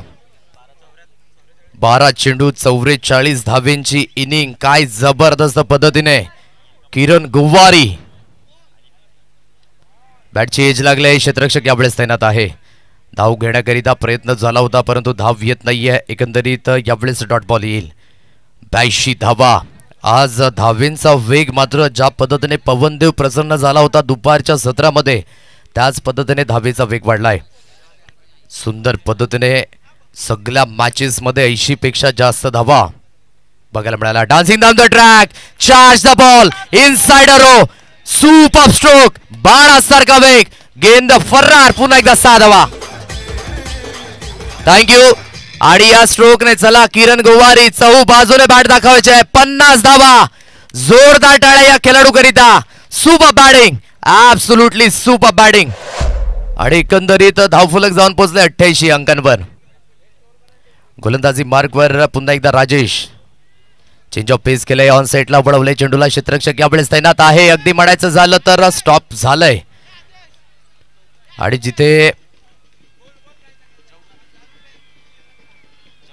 12 चेंडू 44 धावेंची इनिंग. काय जबरदस्त पद्धतीने किरण गुव्वारी. बॅटची एज लागले. क्षेत्ररक्षक यावेळेस तैनात आहे. धाव घेण्याकरिता प्रयत्न झाला होता परंतु धाव येत नाहीये. एकंदरीत यावेळेस डॉट बॉल येईल. 82 धावा. आज धावेंचा वेग मात्र ज्या पद्धतीने पवनदेव प्रसन्न झाला होता दुपारच्या सत्रामध्ये त्याच पद्धतीने धावेचा वेग वाढलाय. सुंदर पद्धतीने सगळ्या मॅचेस मध्ये 80 पेक्षा जास्त धावा बघायला मिळाला. Dancing down the track, charge the ball, inside row, super stroke, बाणासारखा वेग, गेंद फर्रार. पुन्हा एकदा 6 धावा. थँक्यू. आणि या स्ट्रोकने चला किरण गुव्वारी चहू बाजूने बॅट दाखवायचे आहे. 50 धावा. जोरदार टाळ्या या खेळाडू करिता. Super batting, absolutely super batting. आणि एकंदरीत धावफलक जाऊन पोहोचले 88 अंकांवर. गोलंदाजी मार्कवर पुन्हा एकदा राजेश. चेंज ऑफ पेस केलंय. ऑन सेटला वळवलंय चेंडूला. क्षेत्ररक्षक यावेळेस तैनात आहे. अगदी म्हणायचं झालं तर स्टॉप झालंय. आणि जिथे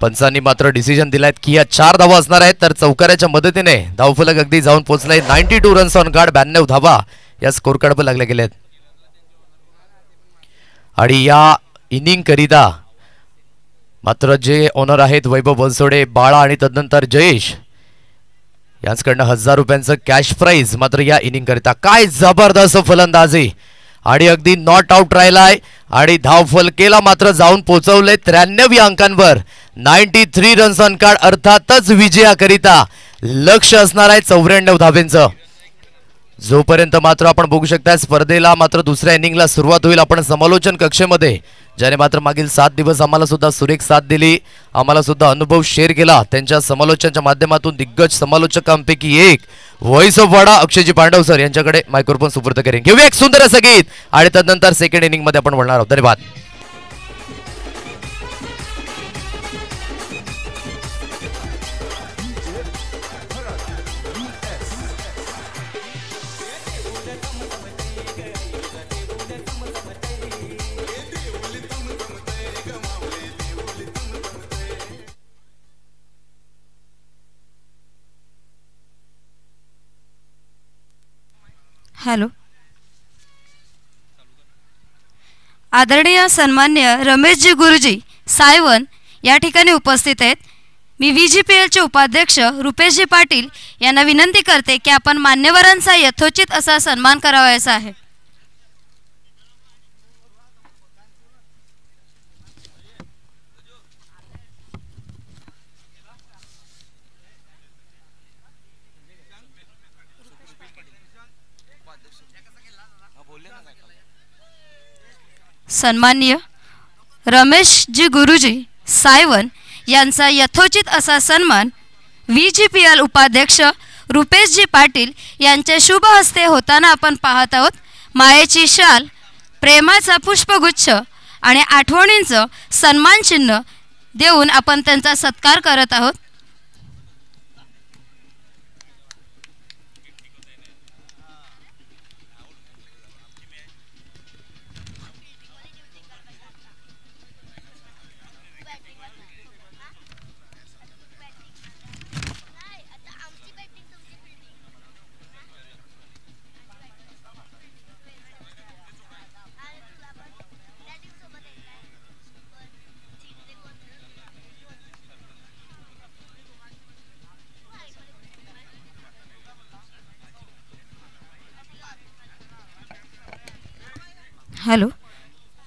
पंचांनी मात्र डिसिजन दिलाय की या 4 धावा असणार आहेत तर चौकाराच्या मदतीने धावफलक अगदी जाऊन पोहोचलाय. 92 रन्स ऑन कार्ड, 92 धावा या स्कोर कार्डवर लागल्या गेल्यात. आणि या इनिंग करिता मात्र जे ओनर आहेत वैभव बनसोडे, बाळा आणि तदनंतर जयेश यांच्याकडनं 1000 रुपयांचं कॅश प्राइज मात्र या इनिंग करिता. काय जबरदस्त फलंदाजी. आणि अगदी नॉट आउट राहिलाय आणि धावफलकेला मात्र जाऊन पोहोचवले 93 अंकांवर. 93 रन्स ऑन कार्ड. अर्थातच विजयाकरिता लक्ष असणार आहे 94 धावेंचं. जोपर्यंत मात्र आपण बघू शकता स्पर्धेला मात्र दुसऱ्या इनिंगला सुरुवात होईल. आपण समालोचन कक्षेमध्ये ज्याने मात्र मागील 7 दिवस आम्हाला सुद्धा सुरेख साथ दिली, आम्हाला सुद्धा अनुभव शेअर केला, त्यांच्या समालोचनाच्या माध्यमातून दिग्गज समालोचकांपैकी एक voice of Wada Akshayji Pandav sir यांच्याकडे मायक्रोफोन सुपूर्द करेन. घेऊया एक सुंदर असं गीत आणि तदनंतर सेकंड इनिंग मध्ये आपण वळणार आहोत. धन्यवाद. हॅलो. आदरणीय सन्मान्य रमेशजी गुरुजी सायवन या ठिकाणी उपस्थित आहेत. मी VGPLचे उपाध्यक्ष रुपेशजी पाटील यांना विनंती करते की आपण मान्यवरांचा यथोचित असा सन्मान करावायचा आहे. सन्माननीय रमेशजी गुरुजी सायवन यांचा यथोचित असा सन्मान VGPL उपाध्यक्ष रुपेशजी पाटील यांच्या शुभ हस्ते होताना आपण पाहत आहोत. मायेची शाल, प्रेमाचा पुष्पगुच्छ आणि आठवणींचं सन्मान चिन्ह देऊन आपण त्यांचा सत्कार करत आहोत. हॅलो.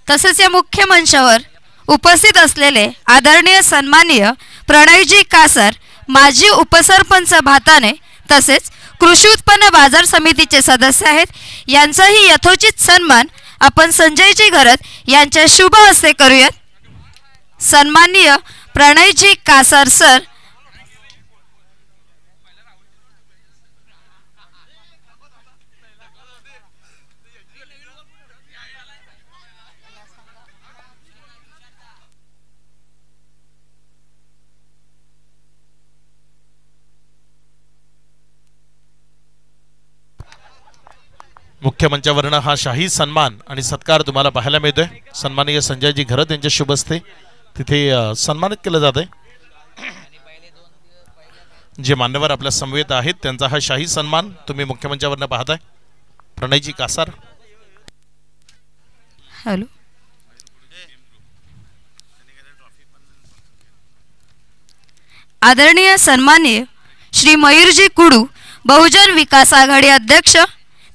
तसेच या मुख्य मंचावर उपस्थित असलेले आदरणीय सन्माननीय प्रणयजी कासर, माजी उपसरपंच भाताने, तसेच कृषी उत्पन्न बाजार समितीचे सदस्य आहेत, यांचाही यथोचित सन्मान आपण संजयजी घरत यांच्या शुभ हस्ते करूयात. सन्माननीय प्रणयजी कासर सर. मुख्य मंचावरनं हा शाही सन्मान आणि सत्कार तुम्हाला पाहायला मिळतोय. सन्माननीय संजयजी घरत यांच्या शुभ हस्ते तिथे सन्मानित केलं जात आहे. जे मान्यवर आपल्या समवेत आहेत त्यांचा हा शाही सन्मान तुम्ही मुख्य मंचावरनं पाहताय. प्रणयजी कासार. हॅलो. आदरणीय सन्माननीय श्री मयूरजी कुडू, बहुजन विकास आघाडी अध्यक्ष,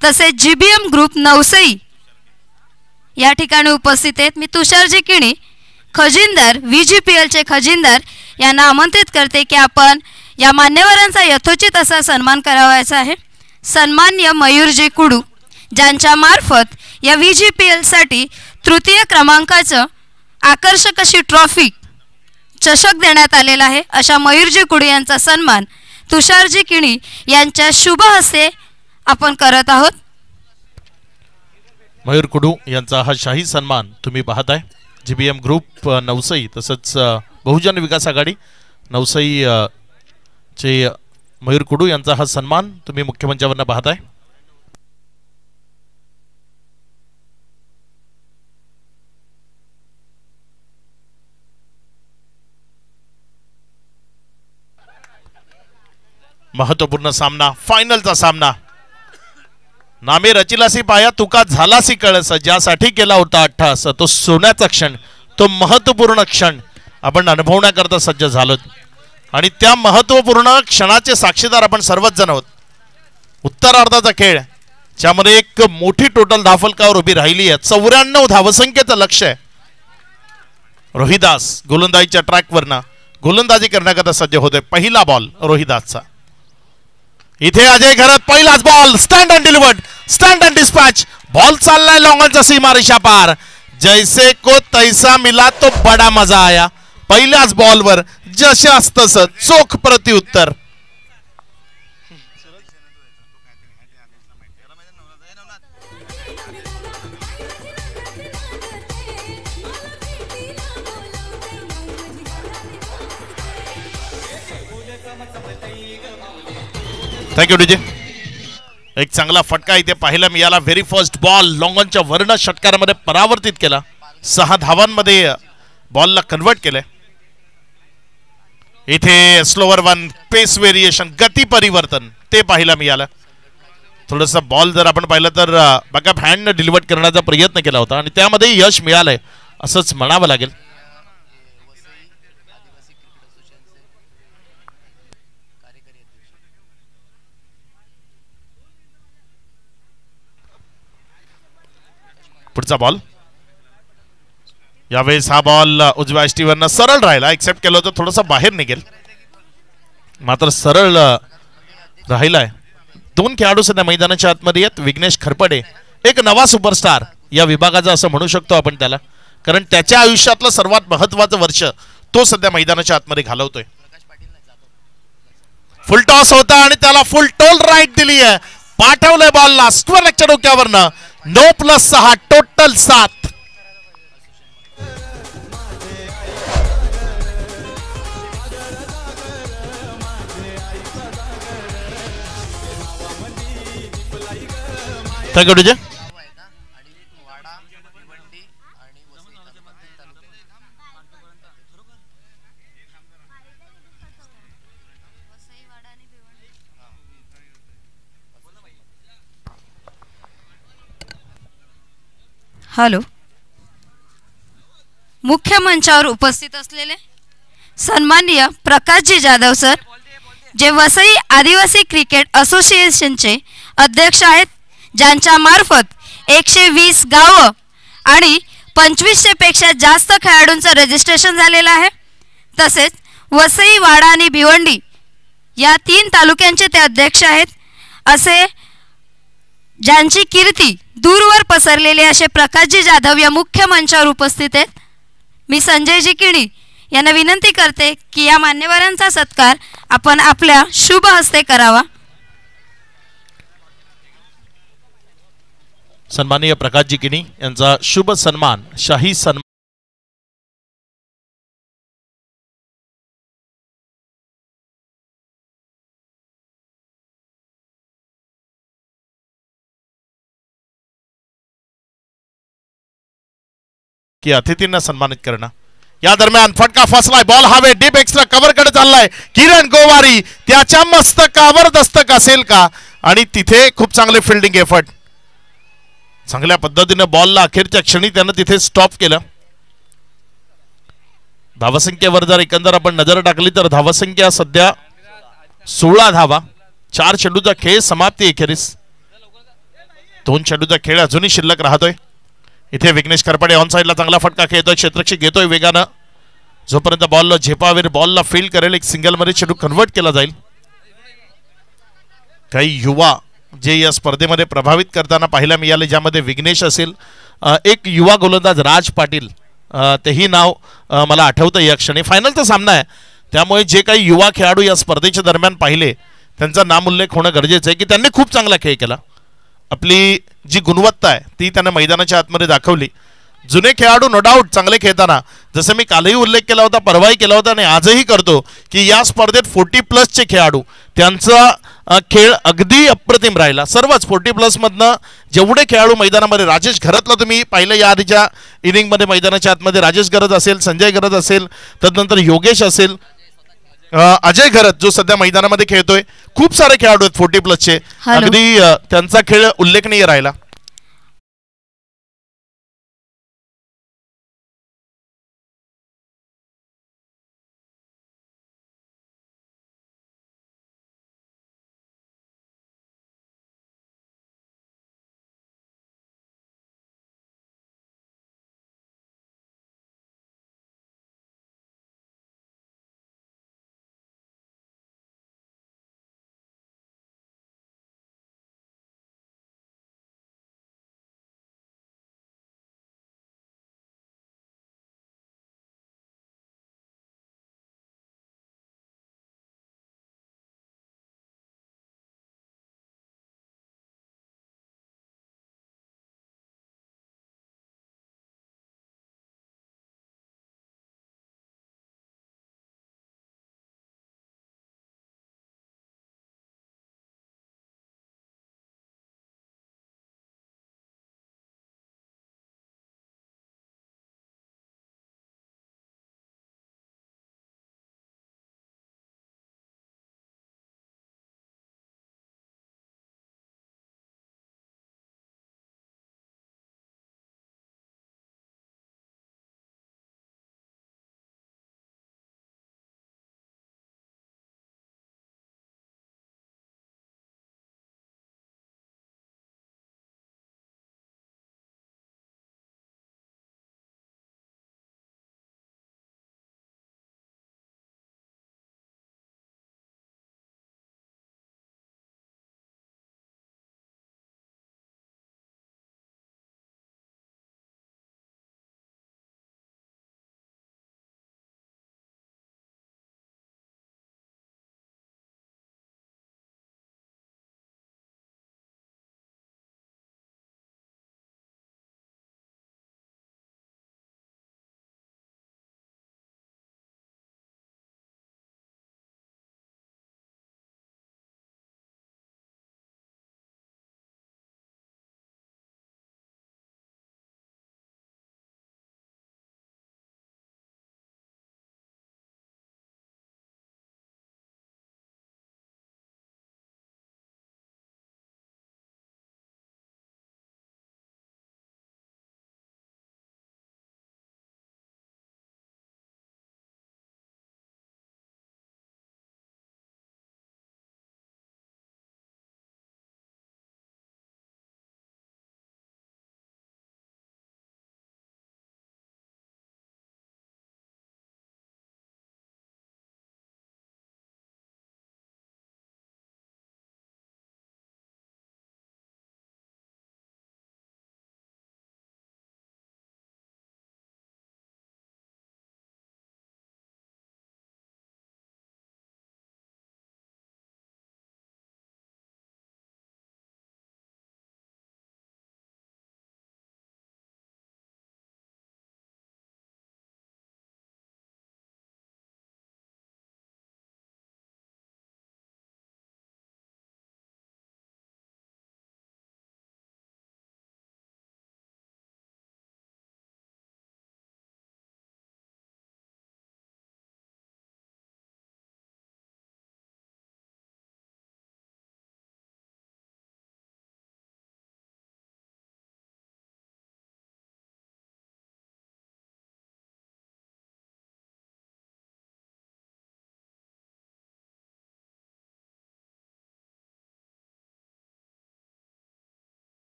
तसेच जीबीएम ग्रुप नवसई या ठिकाणी उपस्थित आहेत. मी तुषारजी किणी, खजिनदार VGPLचे खजिनदार, यांना आमंत्रित करते की आपण या मान्यवरांचा यथोचित असा सन्मान करावायचा आहे. सन्माननीय मयूरजी कुडू, ज्यांच्या मार्फत या VGPLसाठी तृतीय क्रमांकाचं आकर्षक अशी ट्रॉफी चषक देण्यात आलेला आहे, अशा मयूरजी कुडू यांचा सन्मान तुषारजी किणी यांच्या शुभ हस्ते आपण करत आहोत. मयूर कुडू यांचा हा शाही सन्मान तुम्ही पाहताय. जीबीएम ग्रुप नवसई तसंच बहुजन विकास आघाडी नवसई चे मयूर कुडू यांचा हा सन्मान तुम्ही मुख्य मंचावरनं पाहताय. महत्वपूर्ण सामना, फायनलचा सामना. नामे रचिलासी पाया तुका झालासी कळस, ज्यासाठी केला होता अट्टहास, तो सोन्याचा क्षण, तो महत्वपूर्ण क्षण आपण अनुभवण्याकरता सज्ज झालो आणि त्या महत्वपूर्ण क्षणाचे साक्षीदार आपण सर्वच जण आहोत. उत्तरार्धाचा खेळ ज्यामध्ये एक मोठी टोटल धावफलकावर उभी राहिली आहे. 94 धावसंख्येचं लक्ष्य आहे. रोहिदास गोलंदाजीच्या ट्रॅकवरनं गोलंदाजी करण्याकरता सज्ज होतोय. पहिला बॉल रोहिदासचा. इथे अजय घरत, पहिलाच ball, stand and delivered, stand and dispatch. Ball चाललाय लॉंगॉनचा सीमारेषा पार. जैसे को तैसा मिला तो बडा मजा आया. पहिल्याच बॉलवर जशास तसं चोख प्रत्युत्तर. Thank you DJ. एक चांगला फटका इथे पाहायला मिळाला. व्हेरी फर्स्ट बॉल लॉंगॉनच्या वर्ण षटकारामध्ये परावर्तित केला. 6 धावांमध्ये बॉलला कन्वर्ट केलंय. इथे स्लोवर वन, पेस व्हेरिएशन, गती परिवर्तन ते पाहायला मिळालं. थोडस बॉल जर आपण पाहिलं तर बॅकअप हँड डिलिव्हर करण्याचा प्रयत्न केला होता आणि त्यामध्ये यश मिळालंय असंच म्हणावं लागेल. पुढचा बॉल. यावेळेस हा बॉल उजव्या एसटीवरनं सरळ राहिला. एक्सेप्ट केलं होतं, थोडंसं बाहेर निघेल, मात्र सरळ राहिलाय. 2 खेळाडू सध्या मैदानाच्या आतमध्ये आहेत. विघ्नेश खरपडे, एक नवा सुपरस्टार या विभागाचा असं म्हणू शकतो आपण त्याला, कारण त्याच्या आयुष्यातलं सर्वात महत्वाचं वर्ष तो सध्या मैदानाच्या आतमध्ये घालवतोय. फुल टॉस होता आणि त्याला फुल टोल राईट दिली आहे. पाठवलंय बॉलला स्क्वेअरच्या डोक्यावरनं. 9+6 टोटल 7. Thank you DJ. हॅलो. मुख्य मंचावर उपस्थित असलेले सन्माननीय प्रकाशजी जाधव सर, जे वसई आदिवासी क्रिकेट असोसिएशनचे अध्यक्ष आहेत, ज्यांच्या मार्फत 120 गावं आणि 2500 पेक्षा जास्त खेळाडूंचं रजिस्ट्रेशन झालेलं आहे. तसेच वसई, वाडा आणि भिवंडी या 3 तालुक्यांचे ते अध्यक्ष आहेत. असे ज्यांची कीर्ती दूरवर पसरलेली असे प्रकाशजी जाधव या मुख्य मंचावर उपस्थित आहेत. मी संजयजी किणी यांना विनंती करते की या मान्यवरांचा सत्कार आपण आपल्या शुभ हस्ते करावा. सन्माननीय प्रकाशजी किणी यांचा शुभ सन्मान, शाही सन्मान की अतिथींना सन्मानित करणं. या दरम्यान फटका फसलाय, बॉल हवे, डीप एक्स्ट्रा कव्हर कडे चाललाय. किरण गोवारी त्याच्या मस्तकावर दस्तक असेल का? आणि तिथे खूप चांगले फिल्डिंग एफर्ट, चांगल्या पद्धतीने बॉलला अखेरच्या क्षणी त्यानं तिथे स्टॉप केलं. धावसंख्येवर जर एकंदर आपण नजर टाकली तर धावसंख्या सध्या 16 धावा. 4 चेंडूचा खेळ समाप्ती अखेरीस. 2 चेंडूचा खेळ अजूनही शिल्लक राहतोय. इथे विघ्नेश करपडे ऑन साइडला चांगला फटका खेळतोय, क्षेत्रक्षी घेतोय वेगानं. जोपर्यंत बॉलला झेपावेर, बॉलला फील्ड करेल, एक सिंगल मध्ये चेंडू कन्वर्ट केला जाईल. काही युवा जे या स्पर्धेमध्ये प्रभावित करताना पाहायला मिळाले, ज्यामध्ये विघ्नेश असेल, एक युवा गोलंदाज राज पाटील, तेही नाव मला आठवतं या क्षणी. फायनलचा सामना आहे, त्यामुळे जे काही युवा खेळाडू या स्पर्धेच्या दरम्यान पाहिले त्यांचा नामोल्लेख होणं गरजेचं आहे की त्यांनी खूप चांगला खेळ केला. आपली जी गुणवत्ता आहे ती त्यांना मैदानाच्या आतमध्ये दाखवली. जुने खेळाडू नो डाऊट चांगले खेळताना, जसं मी कालही उल्लेख केला होता, परवाही केला होता आणि आजही करतो की या स्पर्धेत 40+ खेळाडू त्यांचा खेळ अगदी अप्रतिम राहिला. सर्वच 40+ मधनं जेवढे खेळाडू मैदानामध्ये, राजेश घरतला तुम्ही पाहिलं या आधीच्या इनिंगमध्ये मैदानाच्या आतमध्ये, राजेश घरत असेल, संजय घरत असेल, तदनंतर योगेश असेल, अजय घरत जो सध्या मैदानामध्ये खेळतोय, खूप सारे खेळाडू आहेत 40+चे. अगदी त्यांचा खेळ उल्लेखनीय राहिला.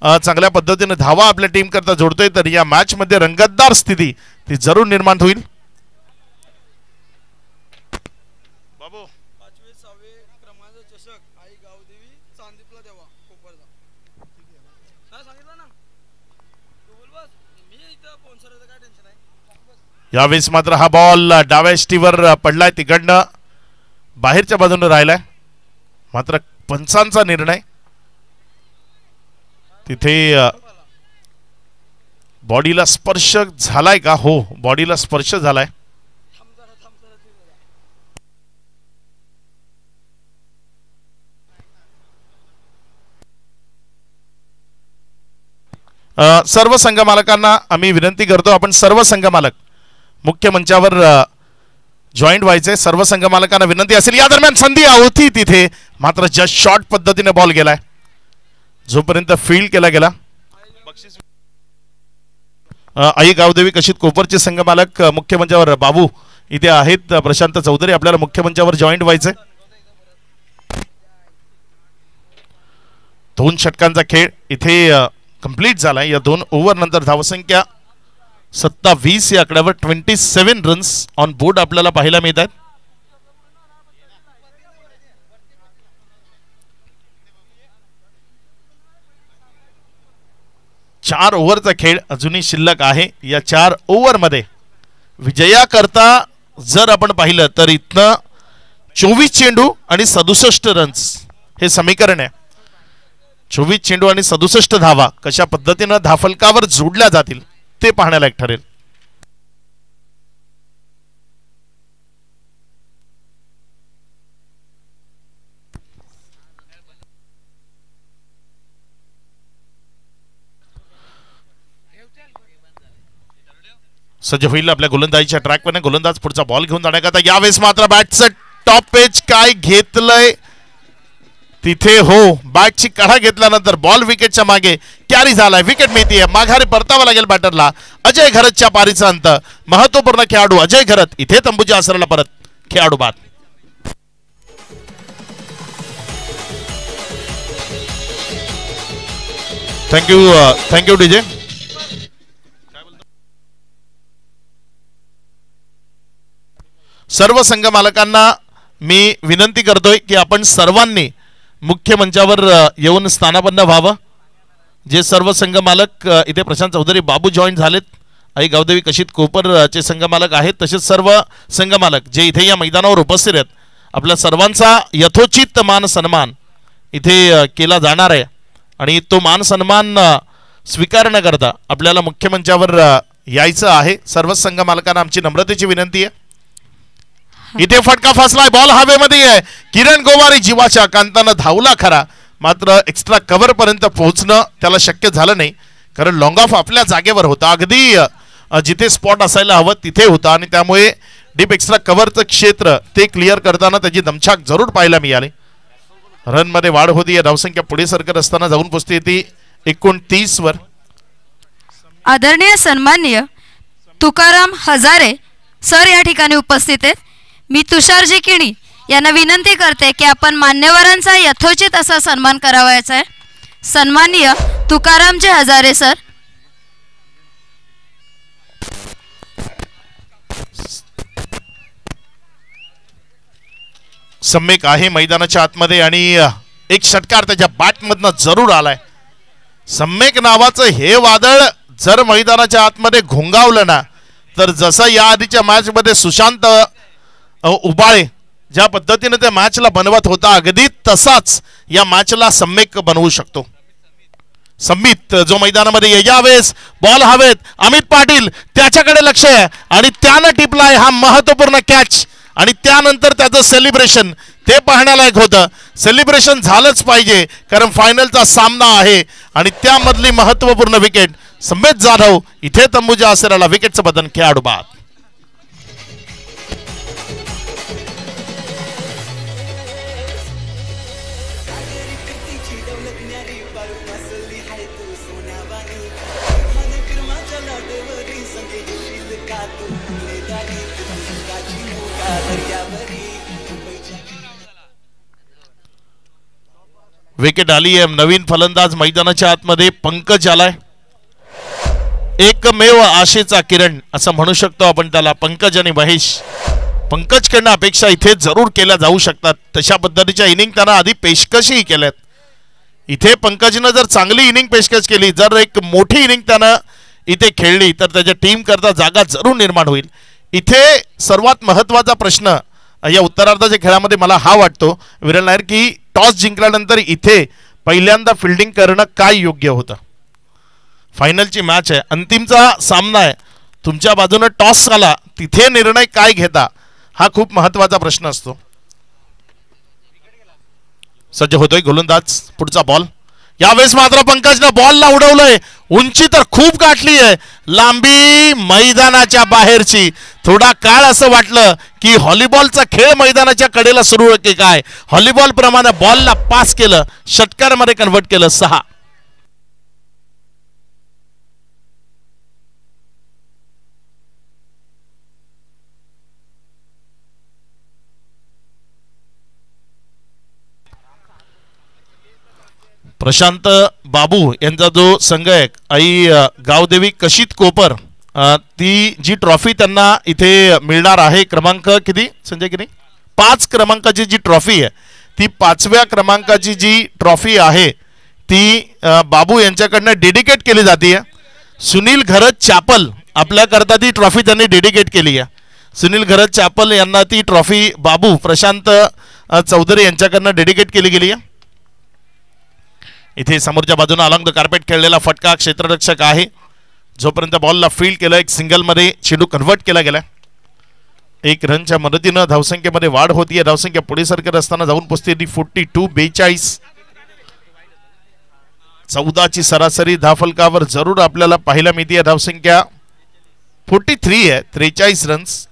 चांगल्या पद्धतीने धावा आपल्या टीम करता जोडतोय तर या मॅच मध्ये रंगतदार स्थिती ती जरूर निर्माण होईल. यावेळेस मात्र हा बॉल डाव्या स्टीवर पडलाय, तिकडनं बाहेरच्या बाजूने राहिलाय. मात्र पंचांचा निर्णय तिथे बॉडीला स्पर्श झालाय का? हो, बॉडीला स्पर्श झालाय. सर्व संघ मालकांना आम्ही विनंती करतो, आपण सर्व संघ मालक मुख्य मंचावर जॉईंट व्हायचे. सर्व संघ मालकांना विनंती असेल. या दरम्यान संधी होती तिथे, मात्र जस्ट शॉर्ट पद्धतीने बॉल गेलाय, जोपर्यंत फील्ड केला गेला. आई गावदेवी कशीत कोपरचे संघ मालक मुख्य मंचावर बाबू इथे आहेत. प्रशांत चौधरी आपल्याला मुख्य मंचावर जॉईंट व्हायचे. 2 षटकांचा खेळ इथे कंप्लीट झालाय. या 2 ओव्हर नंतर धावसंख्या 27 या आकड्यावर 27 रन्स ऑन बोर्ड आपल्याला पाहायला मिळतात. चार ओव्हरचा खेळ अजूनही शिल्लक आहे. या 4 ओव्हर मध्ये विजयाकरता जर आपण पाहिलं तर इथनं 24 चेंडू आणि 67 रन्स हे समीकरण आहे. 24 चेंडू आणि 67 धावा कशा पद्धतीनं धाफलकावर जोडल्या जातील ते पाहण्यालायक ठरेल. सज्ज होईल आपल्या गोलंदाजीच्या ट्रॅकवर. गोलंदाज पुढचा बॉल घेऊन जाण्याकरता. यावेळेस मात्र बॅटचं टॉप पेच काय घेतलंय तिथे. हो, बॅटची कढा घेतल्यानंतर बॉल विकेटच्या मागे कॅरी झालाय. विकेट मिळतीये. माघारी परतावा लागेल बॅटरला. अजय घरतच्या पारीचा अंत. महत्वपूर्ण खेळाडू अजय घरत इथे तंबूच्या आसराला परत. खेळाडू बाद. Thank you DJ. सर्व संघ मालकांना मी विनंती करतोय की आपण सर्वांनी मुख्य मंचावर येऊन स्थानापन्न व्हावं. जे सर्व संघ मालक इथे प्रशांत चौधरी बाबू जॉईन झालेत. आई गावदेवी कशीत कोपरचे संघ मालक आहेत. तसेच सर्व संघ मालक जे इथे या मैदानावर उपस्थित आहेत. आपल्या सर्वांचा यथोचित मान सन्मान इथे केला जाणार आहे आणि तो मान सन्मान स्वीकारण्याकरता आपल्याला मुख्य मंचावर यायचं आहे. सर्व संघ मालकांना आमची नम्रतेची विनंती आहे. इथे फटका फसलाय. बॉल हवेमध्ये आहे. किरण गोवारी जीवाच्या कांतानं धावला खरा, मात्र एक्स्ट्रा कव्हर पर्यंत पोहोचणं त्याला शक्य झालं नाही, कारण लॉंग ऑफ आपल्या जागेवर होता. अगदी जिथे स्पॉट असायला हवं तिथे होता आणि त्यामुळे डीप एक्स्ट्रा कव्हरचं क्षेत्र ते क्लिअर करताना त्याची दमछाक जरूर पाहायला मिळाली. रन मध्ये वाढ होती. धावसंख्या पुढे सरकत असताना जाऊन पोहोचते ती 29 वर. आदरणीय सन्माननीय तुकाराम हजारे सर या ठिकाणी उपस्थित आहेत. मी तुषारजी किणी यांना विनंती करते की आपण मान्यवरांचा यथोचित असा सन्मान करावायचा आहे. सन्माननीय तुकारामजी हजारे सर. सम्यक आहे मैदानाच्या आतमध्ये आणि एक षटकार त्याच्या बॅटमधनं जरूर आलाय. सम्यक नावाचं हे वादळ जर मैदानाच्या आतमध्ये घोंगावलं ना तर जसं या आधीच्या मॅच मध्ये सुशांत उबाळे ज्या पद्धतीने त्या मॅचला बनवत होता अगदी तसाच या मॅचला सम्यक बनवू शकतो. संबित जो मैदानामध्ये यावेळेस बॉल हवेत. अमित पाटील त्याच्याकडे लक्ष आहे आणि त्यानं टिपलाय हा महत्वपूर्ण कॅच आणि त्यानंतर त्याचं सेलिब्रेशन ते पाहण्यालायक होतं. सेलिब्रेशन झालंच पाहिजे कारण फायनलचा सामना आहे आणि त्यामधली महत्वपूर्ण विकेट. संबित जाधव इथे तंबूच्या आसराला विकेटचं बदन. खेळाडू बाद. विकेट आली आहे. नवीन फलंदाज मैदानाच्या आतमध्ये पंकज आलाय. एकमेव आशेचा किरण असं म्हणू शकतो आपण त्याला. पंकज आणि महेश, पंकजकडनं अपेक्षा इथे जरूर केल्या जाऊ शकतात. तशा पद्धतीच्या इनिंग त्यानं आधी पेशकशही केल्यात. इथे पंकजनं जर चांगली इनिंग पेशकश केली, जर एक मोठी इनिंग त्यानं इथे खेळली तर त्याच्या टीम करता जागा जरूर निर्माण होईल. इथे सर्वात महत्त्वाचा प्रश्न या उत्तरार्धाच्या खेळामध्ये मला हा वाटतो विरल नायर, की टॉस जिंकल्यानंतर इथे पहिल्यांदा फिल्डिंग करणं काय योग्य होतं. फायनलची मॅच आहे, अंतिमचा सामना आहे, तुमच्या बाजूने टॉस आला, तिथे निर्णय काय घेता हा खूप महत्त्वाचा प्रश्न असतो. सज्ज होतोय गोलंदाज. पुढचा बॉल. यावेळेस मात्र पंकजनं बॉलला उडवलंय. उंची तर खूप गाठली आहे, लांबी मैदानाच्या बाहेरची. थोडा काळ असं वाटलं की व्हॉलीबॉलचा खेळ मैदानाच्या कडेला सुरू आहे की काय. व्हॉलीबॉल प्रमाणे बॉलला पास केलं, षटकारामध्ये कन्व्हर्ट केलं. 6. प्रशांत बाबू यांचा जो संघ आहे, आई गावदेवी कशीत कोपर, ती जी ट्रॉफी त्यांना इथे मिळणार आहे, क्रमांक किती संजय किती 5 क्रमांकाची जी ट्रॉफी आहे, ती 5व्या क्रमांकाची जी ट्रॉफी आहे ती बाबू यांच्याकडनं डेडिकेट केली जाते. सुनील घरत चापल आपल्याकरता ती ट्रॉफी त्यांनी डेडिकेट केली आहे. सुनील घरत चापल यांना ती ट्रॉफी बाबू प्रशांत चौधरी यांच्याकडनं डेडिकेट केली गेली आहे. इथे समोरच्या बाजूने अलॉंग द कार्पेट खेळलेला फटका क्षेत्ररक्षक आहे. जोपर्यंत बॉलला फील्ड केलं, एक सिंगलमध्ये चेंडू कन्व्हर्ट केला गेला. 1 रनच्या मदतीनं धावसंख्येमध्ये वाढ होतीये. धावसंख्या पुढे सरकत असताना जाऊन पोहोचते ती 42. 14ची सरासरी धावफलकावर जरूर आपल्याला पाहायला मिळते. धावसंख्या 43 आहे. 43 रन्स,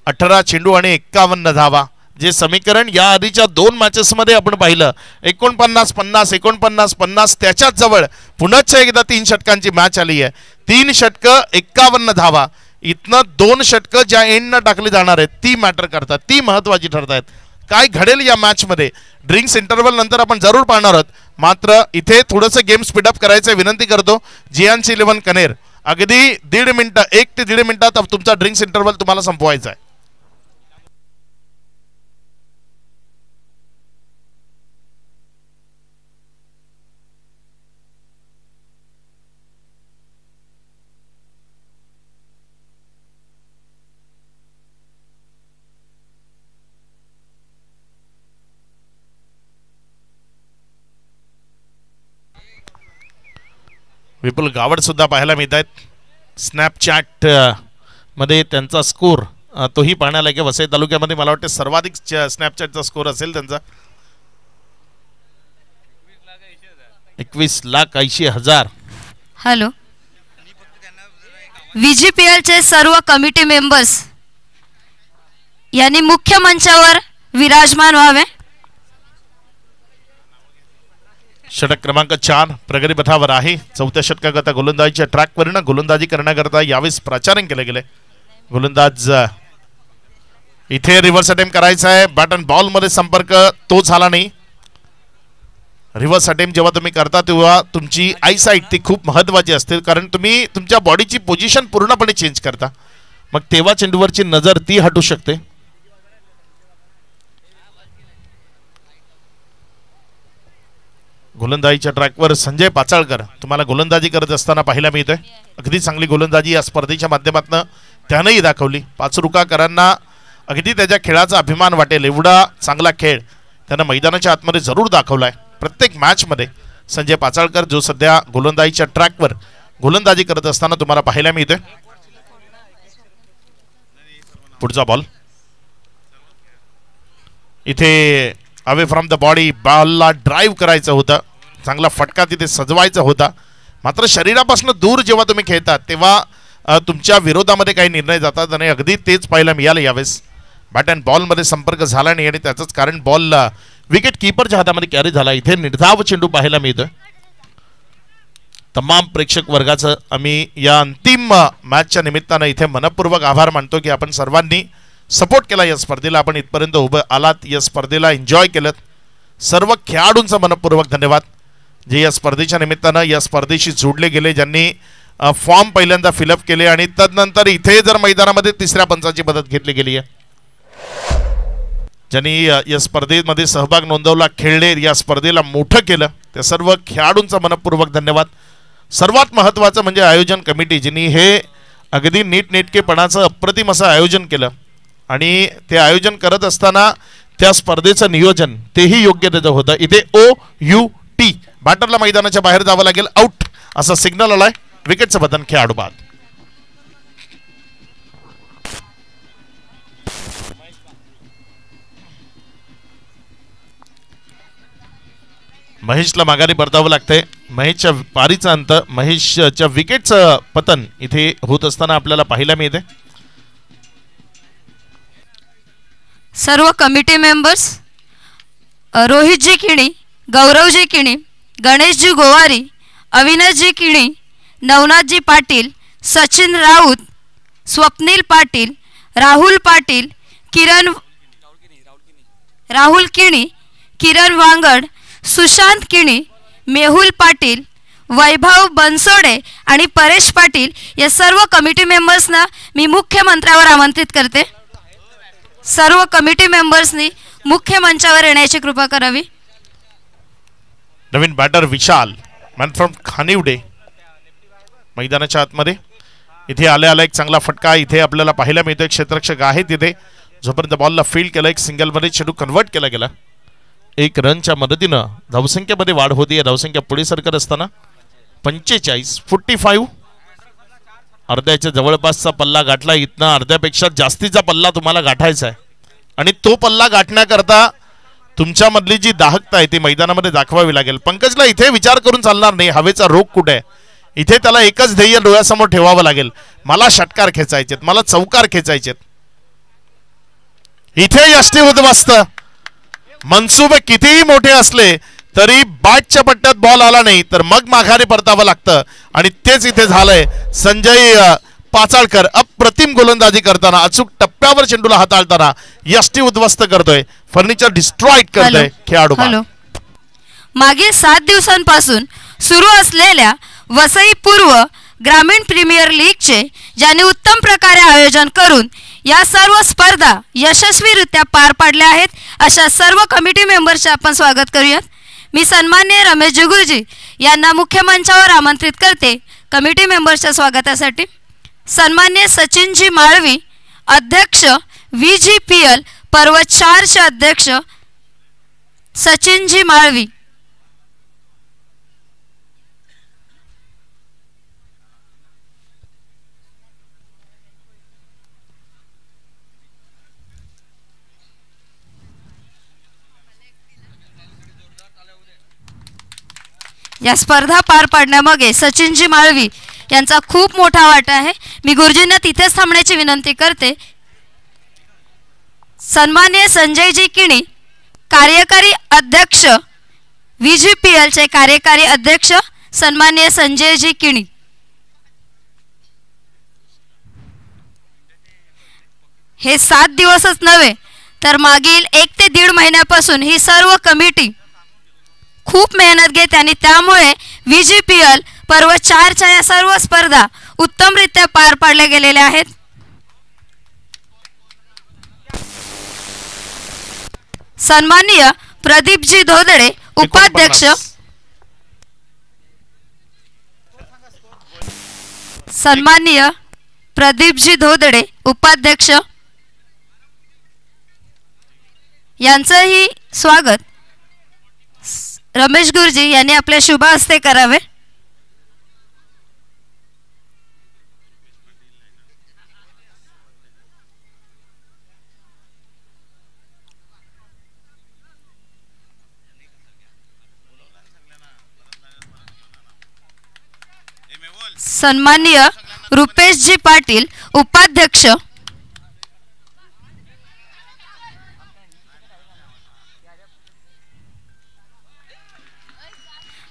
18 चेंडू आणि 51 धावा. जे समीकरण या आधीच्या 2 मॅचेसमध्ये आपण पाहिलं, 49-50, 49-50, त्याच्याच जवळ पुन्हा एकदा 3 षटकांची मॅच आली आहे. 3 षटकं 51 धावा. इथनं 2 षटकं ज्या एंडनं टाकली जाणार आहेत ती मॅटर करतात, ती महत्वाची ठरत आहेत. काय घडेल या मॅचमध्ये ड्रिंक्स इंटरव्हल नंतर आपण जरूर पाहणार आहोत. मात्र इथे थोडंसं गेम स्पीडअप करायचं विनंती करतो. जियांसी 11 कनेर, अगदी 1.5 मिनिटं, 1 ते 1.5 मिनिटात तुमचा ड्रिंक्स इंटरव्हल तुम्हाला संपवायचा आहे. विपुल गावड सुद्धा पाहायला मिळत आहेत. स्नॅपचॅट मध्ये त्यांचा स्कोर तोही पाहण्याला की वसई तालुक्यामध्ये मला वाटतं सर्वाधिक स्नॅपचॅटचा स्कोर असेल त्यांचा. 21,80,000. हॅलो, VGPL चे सर्व कमिटी मेंबर्स यांनी मुख्य मंचावर विराजमान व्हावे. षटक क्रमांक 4 प्रगती पथावर आहे. 4थ्या षटकाकरता गोलंदाजीच्या ट्रॅकवरनं गोलंदाजी करण्याकरता यावेळेस प्राचारण केले गेले. गोलंदाज इथे रिव्हर्स अटेम्प्ट करायचा आहे. बॅट अँड बॉल मध्ये संपर्क तो झाला नाही. रिव्हर्स अटेम्प्ट जेव्हा तुम्ही करता तेव्हा तुमची आयसाईट ती खूप महत्वाची असते, कारण तुम्ही तुमच्या बॉडीची पोझिशन पूर्णपणे चेंज करता, मग तेव्हा चेंडूवरची नजर ती हटू शकते. गोलंदाजीच्या ट्रॅकवर संजय पाचाळकर तुम्हाला गोलंदाजी करत असताना पाहायला मिळतोय. अगदी चांगली गोलंदाजी या स्पर्धेच्या माध्यमातून त्यानंही दाखवली. पाचरुकाकरांना अगदी त्याच्या खेळाचा अभिमान वाटेल एवढा चांगला खेळ त्यानं मैदानाच्या आतमध्ये जरूर दाखवलाय. प्रत्येक मॅचमध्ये संजय पाचाळकर जो सध्या गोलंदाजीच्या ट्रॅकवर गोलंदाजी करत असताना तुम्हाला पाहायला मिळतोय. पुढचा बॉल इथे अवे फ्रॉम द बॉडी, बॉलला ड्राईव्ह करायचं होतं, चांगला फटका तिथे सजवायचा होता. मात्र शरीरापासून दूर जेव्हा तुम्ही खेळतात तेव्हा तुमच्या विरोधामध्ये काही निर्णय जातात आणि अगदी तेच पाहायला मिळालं यावेळेस. बॅट अँड बॉलमध्ये संपर्क झाला नाही आणि त्याचंच कारण बॉल विकेट कीपरच्या हातामध्ये कॅरी झाला. इथे निर्धाव चेंडू पाहायला मिळतोय. तमाम प्रेक्षक वर्गाचं आम्ही या अंतिम मॅचच्या निमित्तानं इथे मनपूर्वक आभार मानतो की आपण सर्वांनी सपोर्ट केला या स्पर्धेला. आपण इथपर्यंत उभं आलात, या स्पर्धेला एन्जॉय केलं. सर्व खेळाडूंचा मनपूर्वक धन्यवाद जे या स्पर्धेच्या निमित्तानं या स्पर्धेशी जोडले गेले, ज्यांनी फॉर्म पहिल्यांदा फिलअप केले आणि तदनंतर इथे जर मैदानामध्ये तिसऱ्या पंचाची मदत घेतली गेली आहे, ज्यांनी या स्पर्धेमध्ये सहभाग नोंदवला, खेळले, या स्पर्धेला मोठं केलं, त्या सर्व खेळाडूंचा मनपूर्वक धन्यवाद. सर्वात महत्त्वाचं म्हणजे आयोजन कमिटी, ज्यांनी हे अगदी नीटनेटकेपणाचं अप्रतिम असं आयोजन केलं आणि ते आयोजन करत असताना त्या स्पर्धेचं नियोजन तेही योग्य त्याचं होतं. इथे OUT बॅटरला मैदानाच्या बाहेर जावं लागेल, आउट असा सिग्नल आलाय. विकेटचं बटन खेळाडू बाद. महेशला माघारी परतावं लागतंय. महेशच्या पारीचा अंत, महेशच्या विकेटचं पतन इथे होत असताना आपल्याला पाहायला मिळते. सर्व कमिटी मेंबर्स रोहितजी किणी, गौरवजी किणी, गणेशजी गोवारी, अविनाशजी किणी, नवनाथजी पाटील, सचिन राऊत, स्वप्नील पाटील, राहुल पाटील, राहुल किणी, किरण वांगड, सुशांत किणी, मेहुल पाटील, वैभव बनसोडे आणि परेश पाटील या सर्व कमिटी मेंबर्सना मी मुख्य मंचावर आमंत्रित करते. सर्व कमिटी मेंबर्सनी मुख्य मंचावर येण्याची कृपा करावी. नवीन batter Vishal, man from Khanivade, मैदानाच्या आतमध्ये. इथे आल्या एक चांगला फटका इथे आपल्याला पाहायला मिळतोय. क्षेत्ररक्षक आहे तिथे, जोपर्यंत बॉलला फील्ड केला, एक सिंगलमध्ये चेंडू कन्वर्ट केला गेला. 1 रनच्या मदतीनं धावसंख्येमध्ये वाढ होती. धावसंख्या पुढे सरकत असताना 45 अर्ध्याच्या जवळपासचा पल्ला गाठला. इथनं अर्ध्यापेक्षा जास्तीचा पल्ला तुम्हाला गाठायचा आहे आणि तो पल्ला गाठण्याकरता तुमच्यामधली जी दाहकता आहे ती मैदानामध्ये दाखवावी लागेल. पंकजला इथे विचार करून चालणार नाही, हवेचा रोग कुठे आहे. इथे त्याला एकच ध्येय डोळ्यासमोर ठेवावं लागेल, मला षटकार खेचायचेत, मला चौकार खेचायचेत. इथे यष्टी उद्ध्वस्त. मनसुबे कितीही मोठे असले तरी बॅटच्या पट्ट्यात बॉल आला नाही तर मग माघारी परतावं लागतं आणि तेच इथे झालंय. संजय पाचाळकर अप्रतिम गोलंदाजी करताना, अचूक टप्प्यावर चेंडूला हाताळताना यष्टी उद्ध्वस्त करतोय, फर्निचर डिस्ट्रॉइड करतोय खेळाडू. मागील 7 दिवसांपासून सुरू असलेल्या वसई पूर्व ग्रामीण प्रीमियर लीगचे ज्यांनी उत्तम प्रकारे आयोजन करून या सर्व स्पर्धा यशस्वीरित्या पार पाडल्या आहेत अशा सर्व कमिटी मेंबर्सचे आपण स्वागत करूयात. मी सन्माननीय रमेश गुरुजी यांना मुख्य मंचावर आमंत्रित करते कमिटी मेंबर्सच्या स्वागतासाठी. सन्माननीय सचिनजी माळवी, अध्यक्ष VGPL पर्व 4चे अध्यक्ष सचिनजी माळवी. या स्पर्धा पार पाडण्यामागे सचिनजी माळवी यांचा खूप मोठा वाटा आहे. मी गुरुजींना तिथेच थांबण्याची विनंती करते. सन्माननीय संजयजी किणी, कार्यकारी अध्यक्ष VGPL चे कार्यकारी अध्यक्ष सन्माननीय संजयजी किणी. हे 7 दिवसच नव्हे तर मागील 1 ते 1.5 महिन्यापासून ही सर्व कमिटी खूप मेहनत घेते आणि त्यामुळे VGPL पर्व 4च्या या सर्व स्पर्धा उत्तमरित्या पार पाडल्या गेलेल्या आहेत. सन्माननीय प्रदीपजी धोदडे, उपाध्यक्ष. सन्माननीय प्रदीपजी धोदडे, उपाध्यक्ष यांचंही स्वागत रमेश गुरुजी यांनी आपले शुभ हस्ते करावे. सन्माननीय रुपेशजी पाटील, उपाध्यक्ष.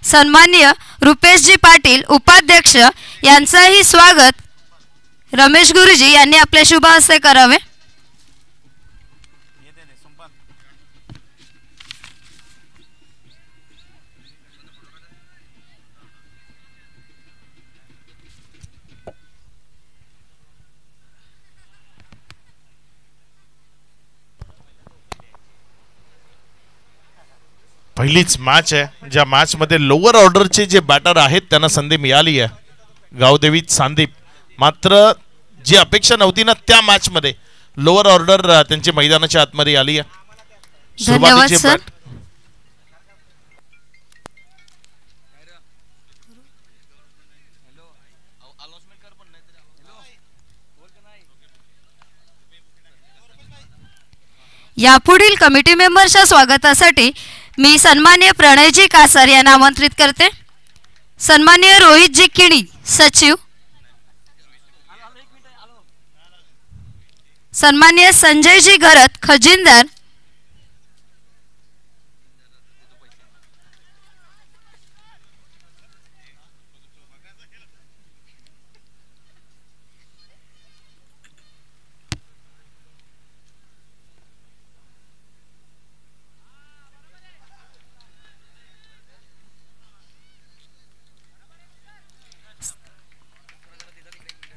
सन्माननीय रुपेशजी पाटील, उपाध्यक्ष यांचंही स्वागत रमेश गुरुजी यांनी आपले शुभ हस्ते करावे. पहिलीच मॅच आहे ज्या मॅच मध्ये लोअर ऑर्डरचे जे बॅटर आहेत त्यांना संधी मिळाली आहे. गावदेवी सांदीप मात्र जी अपेक्षा नव्हती ना त्या मॅच मध्ये लोअर ऑर्डर त्यांची मैदानाच्या आतमध्ये आली आहे. धन्यवाद सुरुवातीचे सर. bat यापुढील कमिटी मेंबरच्या स्वागतासाठी मी सन्माननीय प्रणयजी कासार यांना आमंत्रित करते. सन्माननीय रोहितजी किणी सचिव, सन्माननीय संजयजी घरत खजिनदार,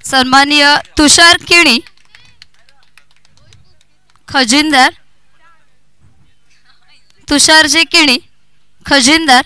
सन्माननीय तुषार किणी खजिनदार, तुषारजी किणी खजिनदार,